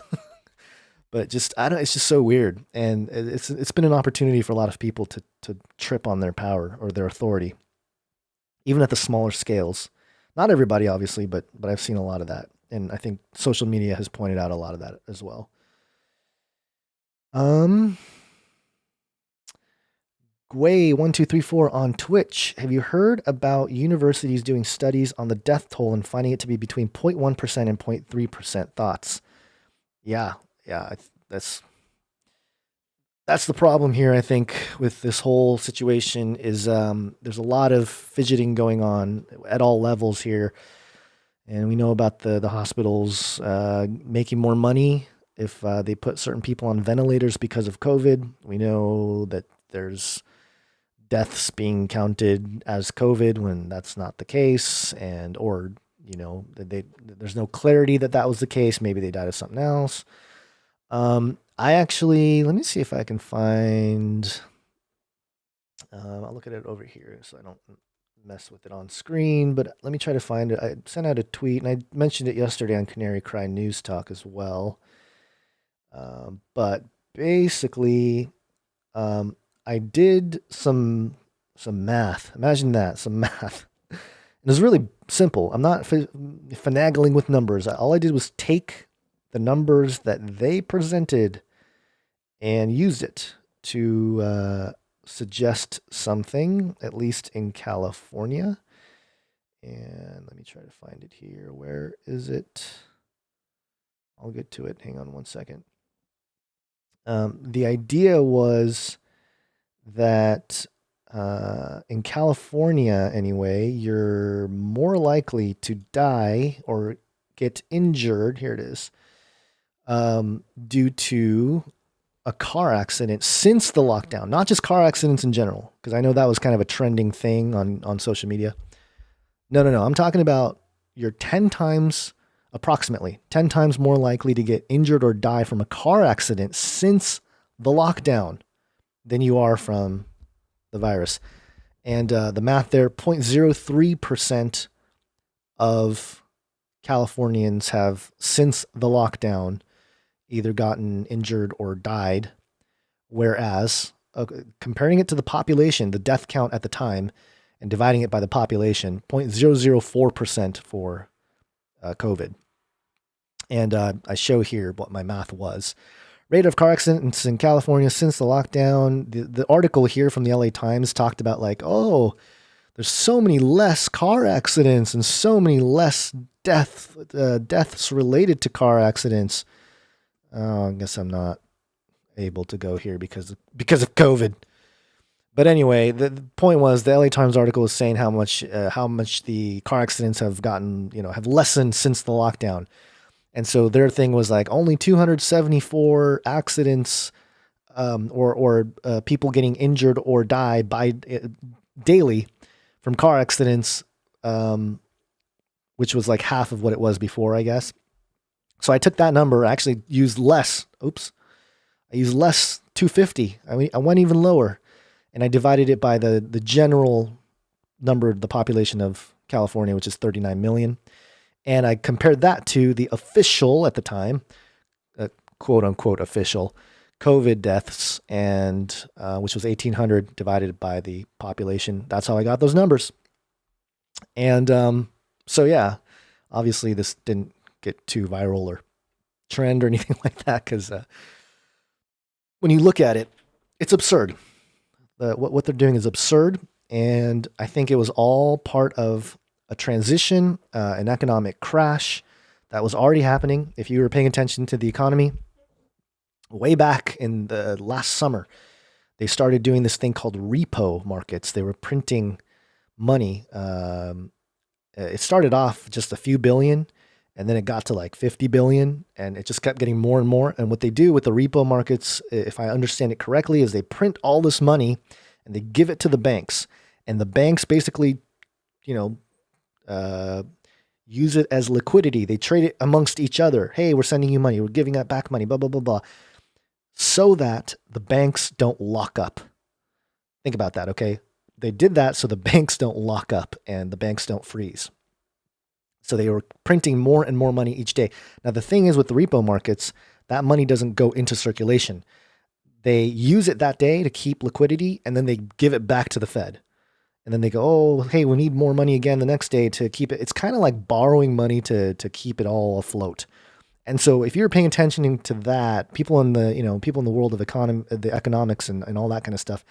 But just I don't. It's just so weird, and it's been an opportunity for a lot of people to trip on their power or their authority, even at the smaller scales. Not everybody, obviously, but I've seen a lot of that, and I think social media has pointed out a lot of that as well. Um, Gway1234 on Twitch. Have you heard about universities doing studies on the death toll and finding it to be between 0.1% and 0.3%? Thoughts? Yeah, yeah, that's the problem here. I think with this whole situation is there's a lot of fidgeting going on at all levels here, and we know about the hospitals making more money if they put certain people on ventilators because of COVID. We know that there's deaths being counted as COVID when that's not the case, and or there's no clarity that that was the case. Maybe they died of something else. I actually, let me see if I can find. I'll look at it over here so I don't mess with it on screen. But let me try to find it. I sent out a tweet, and I mentioned it yesterday on Canary Cry News Talk as well. But basically, I did some math. Imagine that, some math. It was really simple. I'm not finagling with numbers. All I did was take the numbers that they presented and used it to suggest something, at least in California. And let me try to find it here. Where is it? I'll get to it. Hang on one second. The idea was that in California, anyway, you're more likely to die or get injured. Here it is. Due to a car accident since the lockdown, not just car accidents in general, because I know that was kind of a trending thing on social media. No. I'm talking about you're 10 times, approximately 10 times more likely to get injured or die from a car accident since the lockdown than you are from the virus. And the math there, 0.03% of Californians have, since the lockdown, either gotten injured or died. Whereas, comparing it to the population, the death count at the time, and dividing it by the population, 0.004% for COVID. And I show here what my math was. Rate of car accidents in California since the lockdown. The article here from the LA Times talked about there's so many less car accidents and so many less deaths related to car accidents. Oh, I guess I'm not able to go here because of COVID. But anyway, the point was the LA Times article was saying how much the car accidents have gotten, have lessened since the lockdown. And so their thing was like only 274 accidents or people getting injured or die daily from car accidents, which was like half of what it was before, I guess. So I took that number, I actually used less. I used less, 250. I went even lower, and I divided it by the general number of the population of California, which is 39 million. And I compared that to the official, at the time, quote unquote official, COVID deaths, and which was 1,800 divided by the population. That's how I got those numbers. And so, yeah, obviously this didn't get too viral or trend or anything like that, because when you look at it, it's absurd. What they're doing is absurd, and I think it was all part of a transition, an economic crash that was already happening. If you were paying attention to the economy, way back in the last summer, they started doing this thing called repo markets. They were printing money. It started off just a few billion, and then it got to like 50 billion, and it just kept getting more and more. And what they do with the repo markets, if I understand it correctly, is they print all this money, and they give it to the banks, and the banks basically, you know, uh, use it as liquidity. They trade it amongst each other. Hey, we're sending you money. We're giving that back money. Blah blah blah blah. So that the banks don't lock up. Think about that, okay? They did that so the banks don't lock up and the banks don't freeze. So they were printing more and more money each day. Now, the thing is with the repo markets, that money doesn't go into circulation. They use it that day to keep liquidity, and then they give it back to the Fed. And then they go, oh, hey, we need more money again the next day to keep it. It's kind of like borrowing money to keep it all afloat. And so if you're paying attention to that, people in the world of the economics and all that kind of stuff,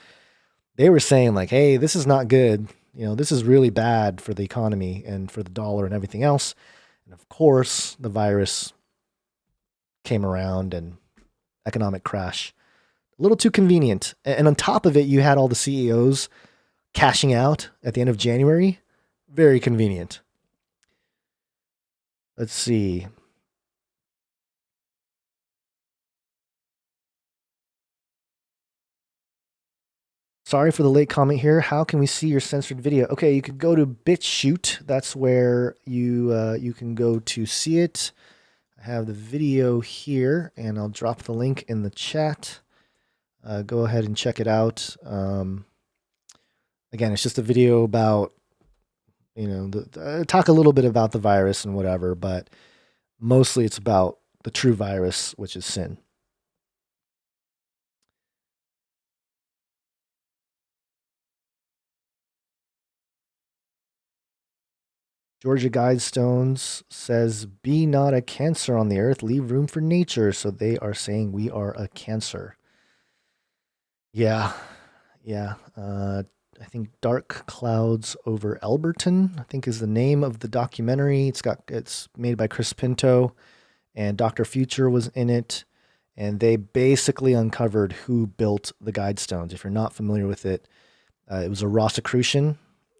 they were saying like, hey, this is not good. This is really bad for the economy and for the dollar and everything else. And of course, the virus came around and economic crash. A little too convenient. And on top of it, you had all the CEOs cashing out at the end of January. Very convenient. Let's see. Sorry for the late comment here. How can we see your censored video? Okay, you could go to BitChute. That's where you can go to see it. I have the video here, and I'll drop the link in the chat. Go ahead and check it out. Again, it's just a video about, talk a little bit about the virus and whatever, but mostly it's about the true virus, which is sin. Georgia Guidestones says, be not a cancer on the earth, leave room for nature. So they are saying we are a cancer. Yeah. I think Dark Clouds Over Alberton, I think is the name of the documentary. It's made by Chris Pinto, and Dr. Future was in it. And they basically uncovered who built the Guidestones. If you're not familiar with it, it was a Rosicrucian.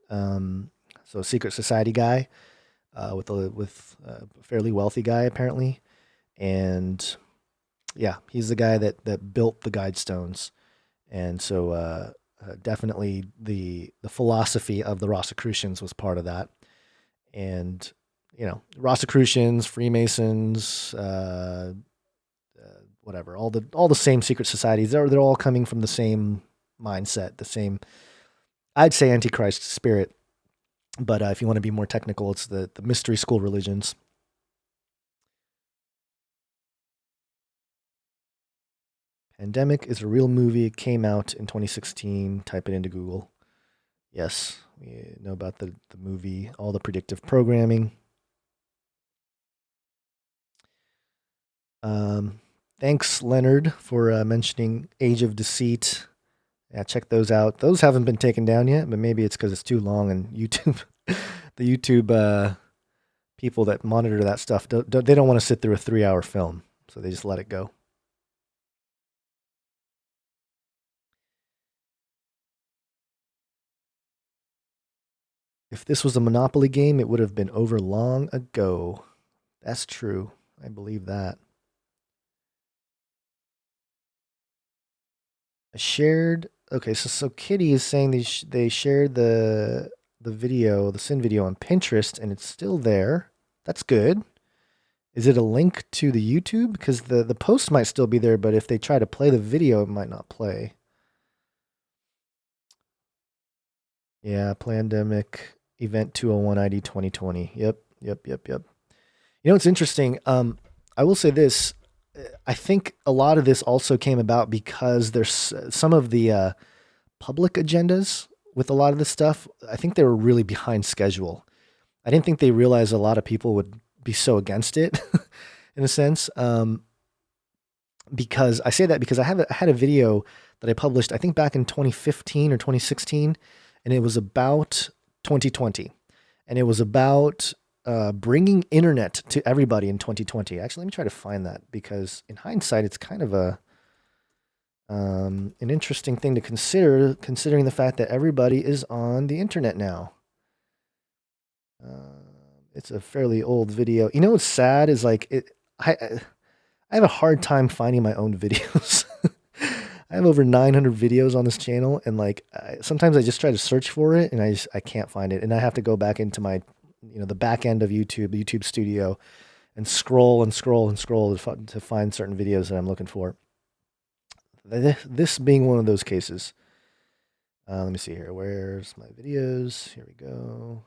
So a secret society guy, with a fairly wealthy guy apparently, and yeah, he's the guy that built the Guidestones, and so definitely the philosophy of the Rosicrucians was part of that, and Rosicrucians, Freemasons, whatever, all the same secret societies. They're all coming from the same mindset, the same, I'd say, Antichrist spirit. But if you want to be more technical, it's the mystery school religions. Pandemic is a real movie. It came out in 2016. Type it into Google. Yes, we know about the movie, all the predictive programming. Thanks, Leonard, for mentioning Age of Deceit. Yeah, check those out. Those haven't been taken down yet, but maybe it's because it's too long and YouTube, the YouTube people that monitor that stuff, they don't want to sit through a 3-hour film, so they just let it go. If this was a Monopoly game, it would have been over long ago. That's true. I believe that. I shared. Okay, so Kitty is saying they shared the video, the Sin video on Pinterest, and it's still there. That's good. Is it a link to the YouTube? Because the post might still be there, but if they try to play the video, it might not play. Yeah, Plandemic Event 201 ID 2020. Yep. It's interesting. I will say this. I think a lot of this also came about because there's some of the public agendas with a lot of this stuff. I think they were really behind schedule. I didn't think they realized a lot of people would be so against it in a sense. Because I say that because I had a video that I published, I think back in 2015 or 2016, and it was about 2020, and it was about bringing internet to everybody in 2020. Actually, let me try to find that, because in hindsight, it's kind of an interesting thing to consider, considering the fact that everybody is on the internet now. It's a fairly old video. You know what's sad is I have a hard time finding my own videos. I have over 900 videos on this channel, and like sometimes I just try to search for it, and I can't find it, and I have to go back into my, the back end of YouTube, YouTube Studio, and scroll and scroll and scroll to find certain videos that I'm looking for. This being one of those cases. Let me see here. Where's my videos? Here we go.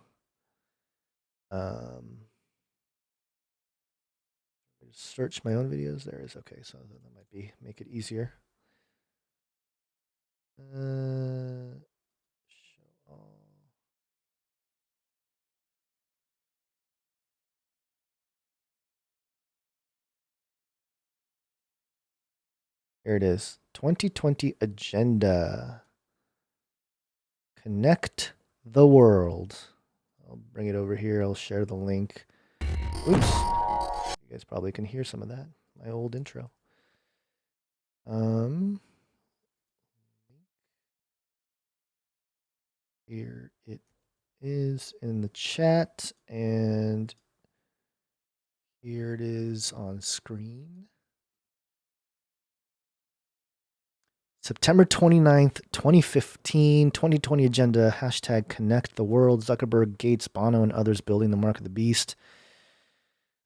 Search my own videos. There is. Okay, so that might make it easier. Show all. Here it is. 2020 agenda. Connect the world. I'll bring it over here. I'll share the link. Oops. You guys probably can hear some of that. My old intro. Here it is in the chat, and here it is on screen. September 29th, 2015, 2020 agenda, hashtag connect the world, Zuckerberg, Gates, Bono, and others building the mark of the beast.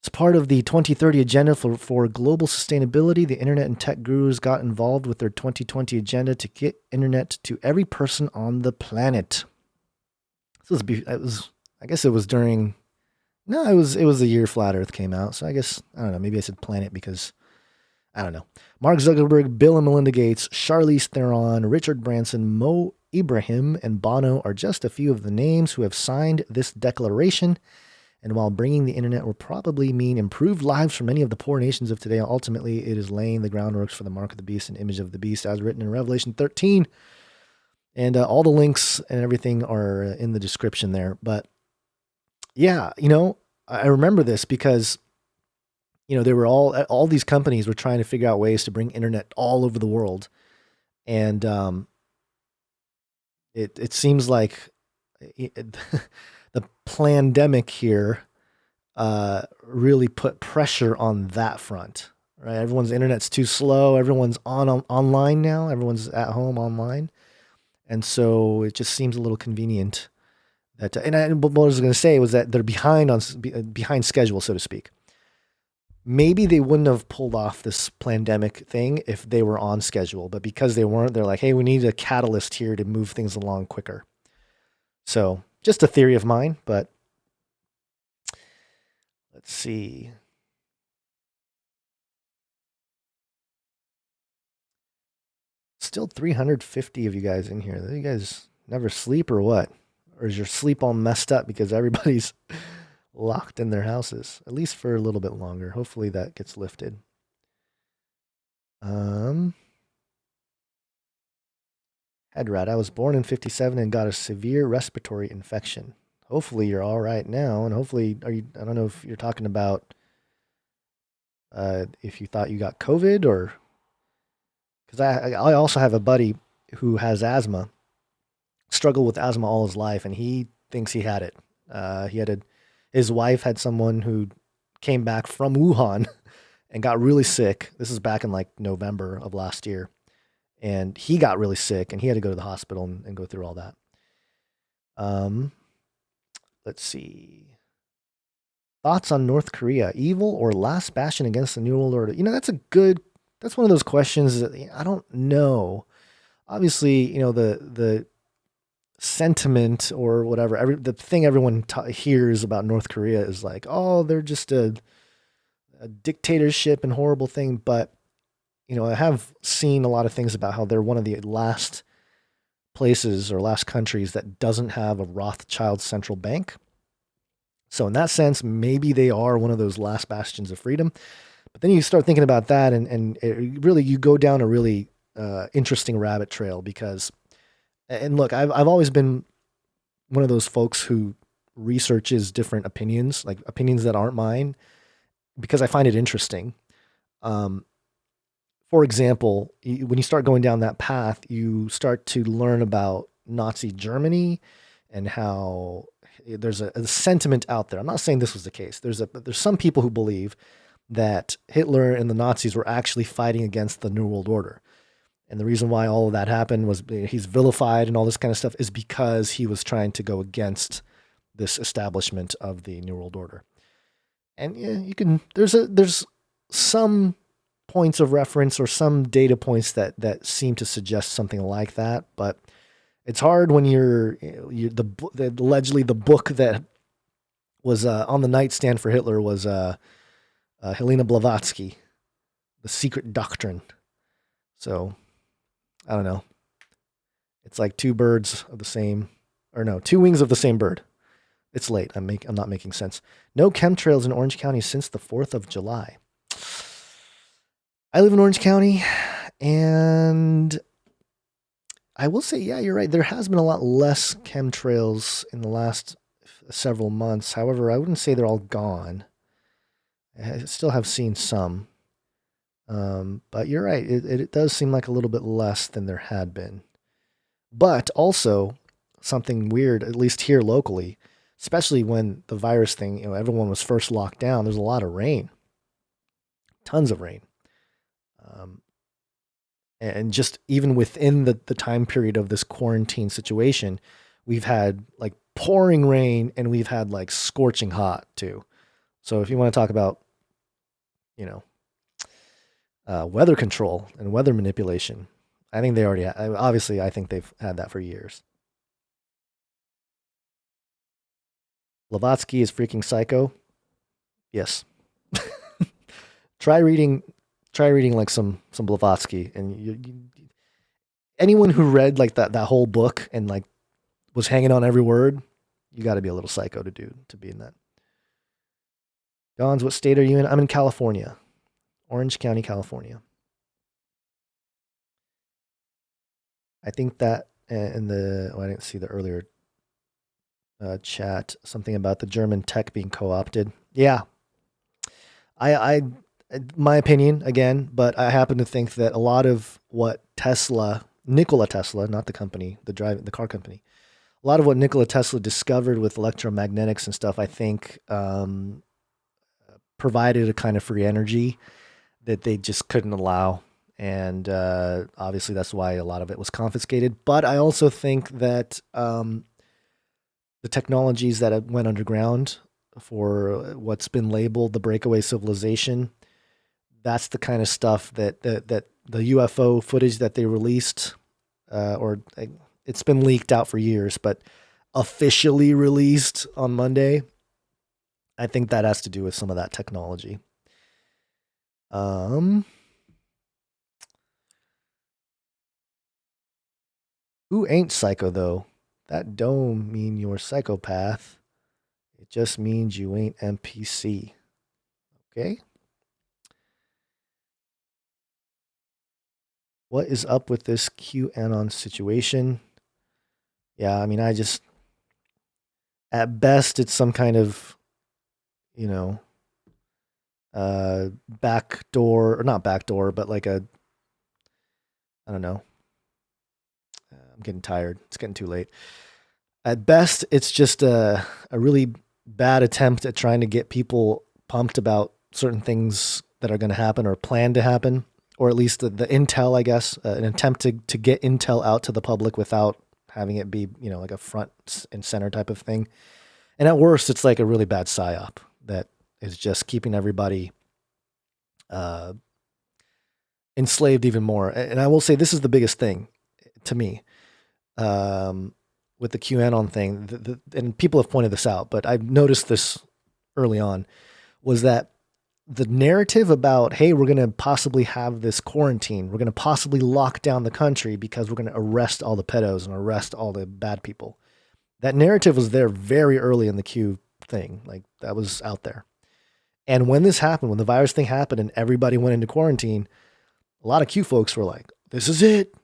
It's part of the 2030 agenda for global sustainability. The internet and tech gurus got involved with their 2020 agenda to get internet to every person on the planet. This was, I guess it was during, no, it was the year Flat Earth came out. So I guess, I don't know, maybe I said planet because I don't know. Mark Zuckerberg, Bill and Melinda Gates, Charlize Theron, Richard Branson, Mo Ibrahim, and Bono are just a few of the names who have signed this declaration. And while bringing the internet will probably mean improved lives for many of the poor nations of today, ultimately it is laying the groundwork for the mark of the beast and image of the beast as written in Revelation 13. And all the links and everything are in the description there. But yeah, I remember this because they were all these companies were trying to figure out ways to bring internet all over the world. And it seems like the pandemic here really put pressure on that front, right? Everyone's internet's too slow. Everyone's online now. Everyone's at home online. And so it just seems a little convenient that, what I was going to say was that they're behind schedule, so to speak. Maybe they wouldn't have pulled off this pandemic thing if they were on schedule, but because they weren't, they're like, hey, we need a catalyst here to move things along quicker. So just a theory of mine, but let's see. Still 350 of you guys in here. Do you guys never sleep or what? Or is your sleep all messed up because everybody's locked in their houses, at least for a little bit longer? Hopefully that gets lifted. Headrat, I was born in 57 and got a severe respiratory infection. Hopefully you're all right now, and hopefully I don't know if you're talking about if you thought you got COVID, or because I also have a buddy who has asthma, struggled with asthma all his life, and he thinks he had it. His wife had someone who came back from Wuhan and got really sick. This is back in like November of last year. And he got really sick and he had to go to the hospital and go through all that. Let's see. Thoughts on North Korea, evil or last bastion against the New World Order? That's one of those questions that I don't know. Obviously, the sentiment or whatever, the thing everyone hears about North Korea is like, oh, they're just a dictatorship and horrible thing. But, I have seen a lot of things about how they're one of the last places or last countries that doesn't have a Rothschild central bank. So in that sense, maybe they are one of those last bastions of freedom. But then you start thinking about that and it really, you go down a really interesting rabbit trail because, and look, I've always been one of those folks who researches different opinions, like opinions that aren't mine, because I find it interesting. For example, when you start going down that path, you start to learn about Nazi Germany and how there's a sentiment out there. I'm not saying this was the case. There's some people who believe that Hitler and the Nazis were actually fighting against the New World Order. And the reason why all of that happened was he's vilified and all this kind of stuff is because he was trying to go against this establishment of the New World Order. And yeah, you can there's some points of reference or some data points that seem to suggest something like that, but it's hard when allegedly the book that was on the nightstand for Hitler was Helena Blavatsky, The Secret Doctrine. So I don't know. It's like two wings of the same bird. It's late. I'm not making sense. No chemtrails in Orange County since the 4th of July. I live in Orange County, and I will say, yeah, you're right. There has been a lot less chemtrails in the last several months. However, I wouldn't say they're all gone. I still have seen some. But you're right. It does seem like a little bit less than there had been. But also, something weird, at least here locally, especially when the virus thing, everyone was first locked down, there's a lot of rain. Tons of rain. And just even within the time period of this quarantine situation, we've had like pouring rain and we've had like scorching hot too. So if you want to talk about, weather control and weather manipulation, I think they already obviously I think they've had that for years. Blavatsky is freaking psycho. Yes. Try reading like some Blavatsky, and anyone who read like that whole book and like was hanging on every word, you got to be a little psycho to be in that. Gonz, what state are you in? I'm in California, Orange County, California. I think that I didn't see the earlier chat something about the German tech being co-opted. Yeah, I my opinion again, but I happen to think that a lot of what Nikola Tesla, not the company, the car company, a lot of what Nikola Tesla discovered with electromagnetics and stuff, I think provided a kind of free energy that they just couldn't allow. And obviously that's why a lot of it was confiscated. But I also think that the technologies that went underground for what's been labeled the breakaway civilization, that's the kind of stuff that the UFO footage that they released, or it's been leaked out for years, but officially released on Monday. I think that has to do with some of that technology. Who ain't psycho though? That don't mean you're a psychopath. It just means you ain't NPC. Okay? What is up with this QAnon situation? Yeah, I mean, at best, it's some kind of, backdoor, or not backdoor, but like I don't know. I'm getting tired. It's getting too late. At best, it's just a really bad attempt at trying to get people pumped about certain things that are going to happen or plan to happen, or at least the intel, I guess, an attempt to get intel out to the public without having it be, like a front and center type of thing. And at worst, it's like a really bad psyop that is just keeping everybody enslaved even more. And I will say this is the biggest thing to me with the QAnon thing, and people have pointed this out, but I've noticed this early on, was that the narrative about, hey, we're going to possibly have this quarantine, we're going to possibly lock down the country because we're going to arrest all the pedos and arrest all the bad people. That narrative was there very early in the Q thing. Like, that was out there. And when this happened, when the virus thing happened and everybody went into quarantine, a lot of Q folks were like, this is it.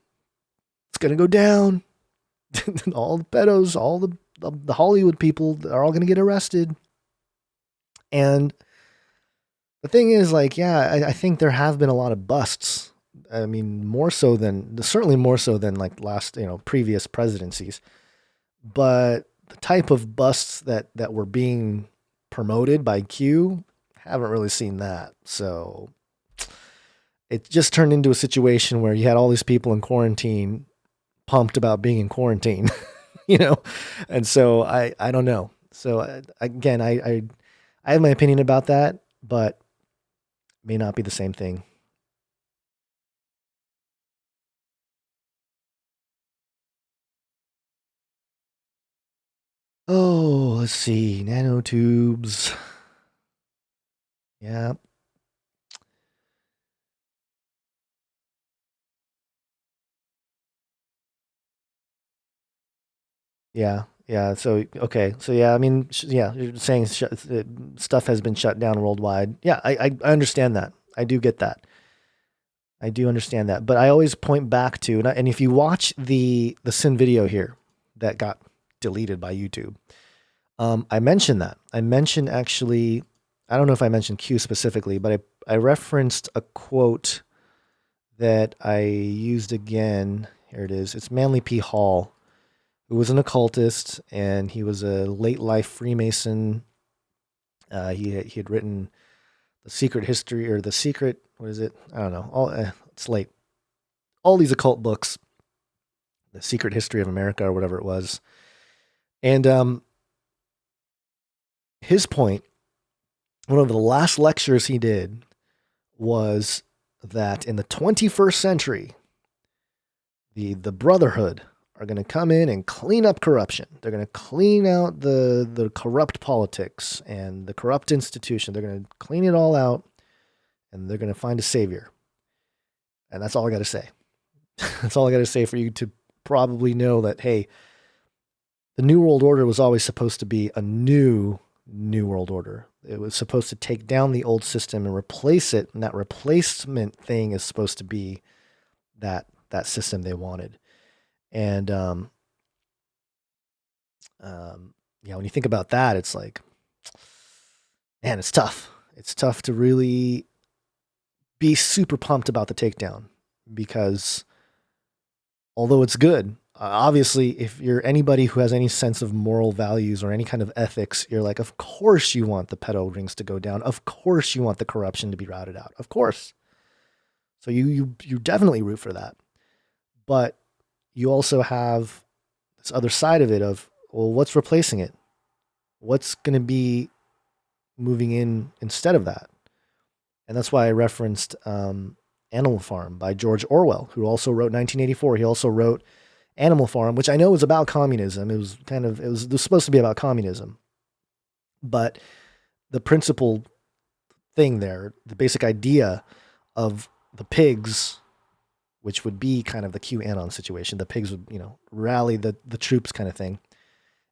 It's going to go down. All the pedos, all the Hollywood people are all going to get arrested. And the thing is, like, yeah, I think there have been a lot of busts. I mean, certainly more so than like previous presidencies. But the type of busts that were being promoted by Q, haven't really seen that. So it just turned into a situation where you had all these people in quarantine pumped about being in quarantine, you know? And so I don't know. So again, I have my opinion about that, but may not be the same thing. Oh, let's see. Nanotubes. Yeah. Yeah. Yeah. So, okay. So, yeah, I mean, yeah, you're saying stuff has been shut down worldwide. Yeah, I understand that. I do get that. I do understand that. But I always point back to, and if you watch the Sin video here that got deleted by YouTube, I mentioned that. I mentioned actually, I don't know if I mentioned Q specifically, but I referenced a quote that I used again. Here it is. It's Manly P. Hall, who was an occultist, and he was a late life Freemason. He had written the Secret History or the Secret. What is it? I don't know. It's late. All these occult books, the Secret History of America or whatever it was, and his point. One of the last lectures he did was that in the 21st century, the Brotherhood are going to come in and clean up corruption. They're going to clean out the corrupt politics and the corrupt institution. They're going to clean it all out, and they're going to find a savior. And that's all I got to say. That's all I got to say for you to probably know that, hey, the New World Order was always supposed to be a new World Order. It was supposed to take down the old system and replace it. And that replacement thing is supposed to be that system they wanted. And yeah, when you think about that, it's like, man, it's tough. It's tough to really be super pumped about the takedown because although it's good, obviously, if you're anybody who has any sense of moral values or any kind of ethics, you're like, of course you want the pedo rings to go down. Of course you want the corruption to be routed out. Of course. So you definitely root for that. But you also have this other side of it of, well, what's replacing it? What's going to be moving in instead of that? And that's why I referenced Animal Farm by George Orwell, who also wrote 1984. He also wrote Animal Farm, which I know was about communism. It was supposed to be about communism. But the principal thing there, the basic idea of the pigs, which would be kind of the QAnon situation, the pigs would, rally the troops kind of thing.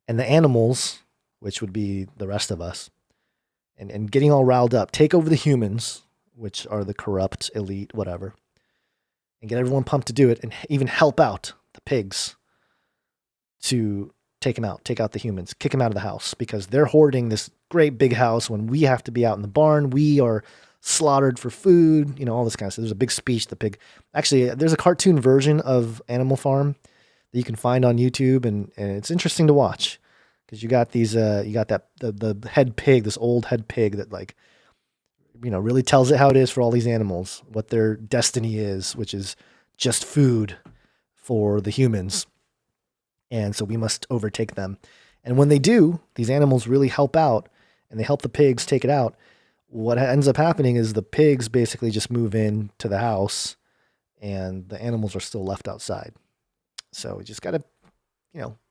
And the animals, which would be the rest of us, and getting all riled up, take over the humans, which are the corrupt elite, whatever, and get everyone pumped to do it, and even help out the pigs to take them out, take out the humans, kick them out of the house because they're hoarding this great big house when we have to be out in the barn. We are slaughtered for food, all this kind of stuff. There's a big speech. The pig, actually, there's a cartoon version of Animal Farm that you can find on YouTube, and it's interesting to watch because you got the head pig, this old head pig that really tells it how it is for all these animals, what their destiny is, which is just food for the humans. And so we must overtake them. And when they do, these animals really help out and they help the pigs take it out. What ends up happening is the pigs basically just move in to the house and the animals are still left outside. So we just got to,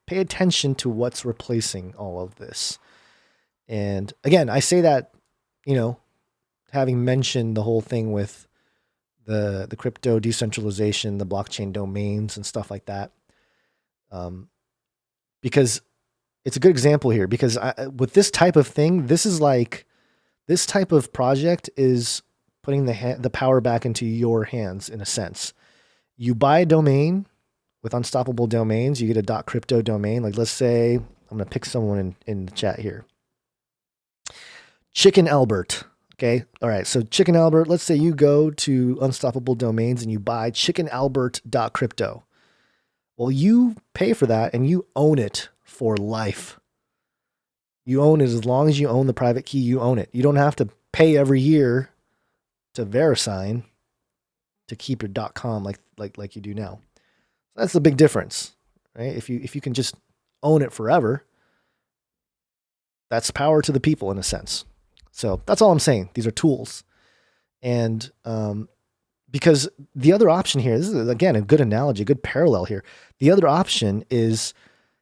pay attention to what's replacing all of this. And again, I say that, having mentioned the whole thing with the crypto decentralization, the blockchain domains and stuff like that. Because it's a good example here because with this type of thing, this type of project is putting the power back into your hands in a sense. You buy a domain with Unstoppable Domains, you get a .crypto domain. Like let's say, I'm going to pick someone in the chat here. Chicken Albert. Okay. All right. So Chicken Albert, let's say you go to Unstoppable Domains and you buy chickenalbert.crypto. Well, you pay for that and you own it for life. You own it as long as you own the private key, you own it. You don't have to pay every year to VeriSign. to keep your .com like you do now. That's the big difference, right? If you can just own it forever, that's power to the people in a sense. So that's all I'm saying. These are tools. And because the other option here, this is again a good analogy, a good parallel here. The other option is,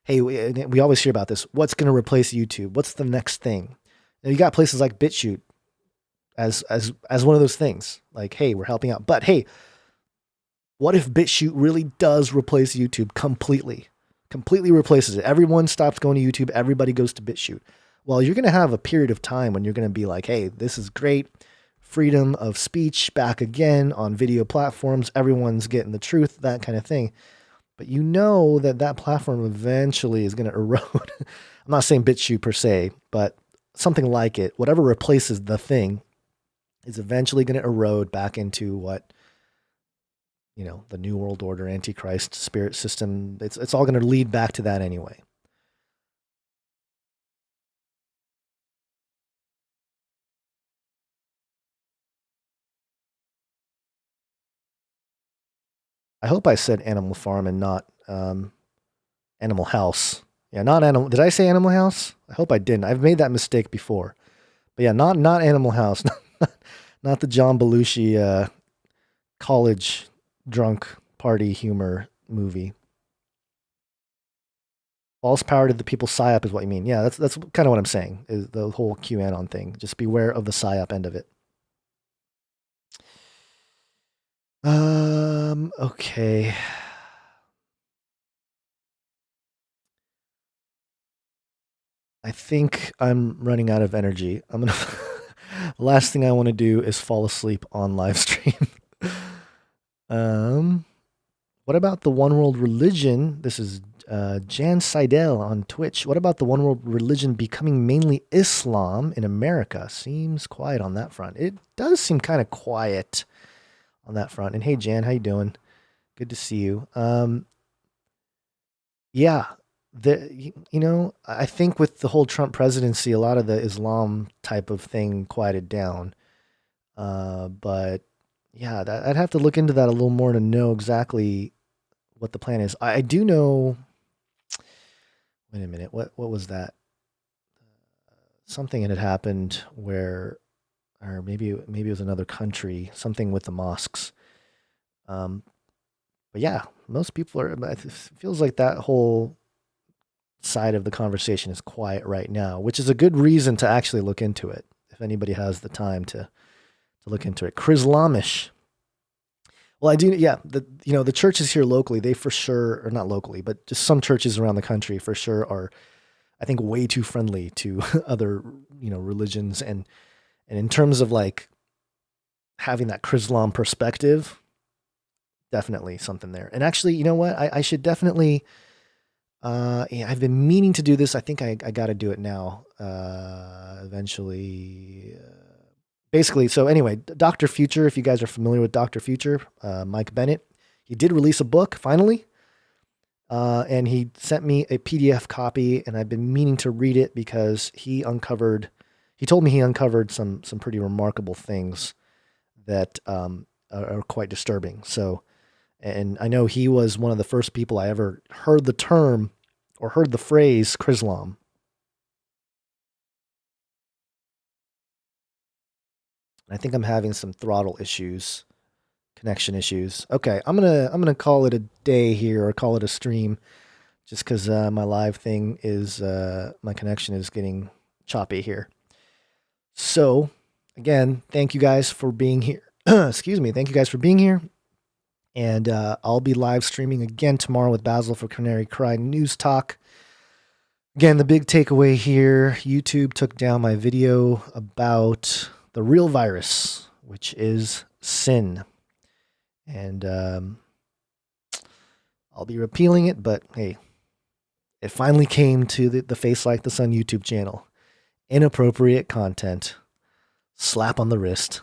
hey, we always hear about this. What's going to replace YouTube? What's the next thing? And you got places like BitChute as one of those things. Like, hey, we're helping out. But hey, what if BitChute really does replace YouTube completely? Completely replaces it. Everyone stops going to YouTube. Everybody goes to BitChute. Well, you're going to have a period of time when you're going to be like, hey, this is great. Freedom of speech back again on video platforms. Everyone's getting the truth, that kind of thing. But you know that platform eventually is going to erode. I'm not saying BitChute per se, but something like it. Whatever replaces the thing is eventually going to erode back into what, the New World Order, Antichrist, spirit system. It's all going to lead back to that anyway. I hope I said Animal Farm and not Animal House. Yeah, not Animal. Did I say Animal House? I hope I didn't. I've made that mistake before. But yeah, not Animal House. Not the John Belushi college drunk party humor movie. False power to the people psyop is what you mean. Yeah, that's kind of what I'm saying, is the whole QAnon thing. Just beware of the psyop end of it. Okay. I think I'm running out of energy. I'm gonna. The last thing I want to do is fall asleep on live stream. What about the one world religion? This is Jan Seidel on Twitch. What about the one world religion becoming mainly Islam in America? Seems quiet on that front. It does seem kind of quiet on that front. And hey, Jan, how you doing? Good to see you. Yeah, I think with the whole Trump presidency, a lot of the Islam type of thing quieted down. But yeah, I'd have to look into that a little more to know exactly what the plan is. I do know. Wait a minute. What was that? Something had happened where, or maybe it was another country. Something with the mosques. But yeah, most people are. It feels like that whole side of the conversation is quiet right now, which is a good reason to actually look into it. If anybody has the time to look into it, Chrislamish. Well, I do. Yeah, the churches here locally, they for sure, or not locally, but just some churches around the country for sure are, I think, way too friendly to other religions, and in terms of like having that Chrislam perspective, definitely something there. And actually, you know what? I should definitely. Yeah, I've been meaning to do this. I think I got to do it now. Eventually. Basically, so anyway, Dr. Future, if you guys are familiar with Dr. Future, Mike Bennett, he did release a book finally. And he sent me a PDF copy, and I've been meaning to read it because he told me he uncovered some pretty remarkable things that are quite disturbing. So, and I know he was one of the first people I ever heard the term or heard the phrase Chrislam. I think I'm having some throttle issues, connection issues. Okay, I'm gonna call it a day here, or call it a stream, just because my live thing is my connection is getting choppy here. So, again, thank you guys for being here. Excuse me. Thank you guys for being here. And I'll be live streaming again tomorrow with Basil for Canary Cry News Talk. Again, the big takeaway here, YouTube took down my video about the real virus, which is sin. And I'll be repealing it, but hey, it finally came to the Face Like the Sun YouTube channel. Inappropriate content. Slap on the wrist.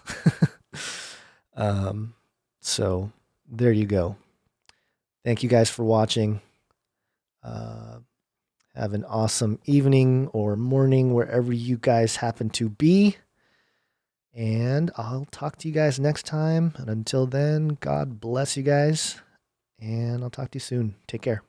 So there you go. Thank you guys for watching. Have an awesome evening or morning wherever you guys happen to be. And I'll talk to you guys next time. And until then, God bless you guys. And I'll talk to you soon. Take care.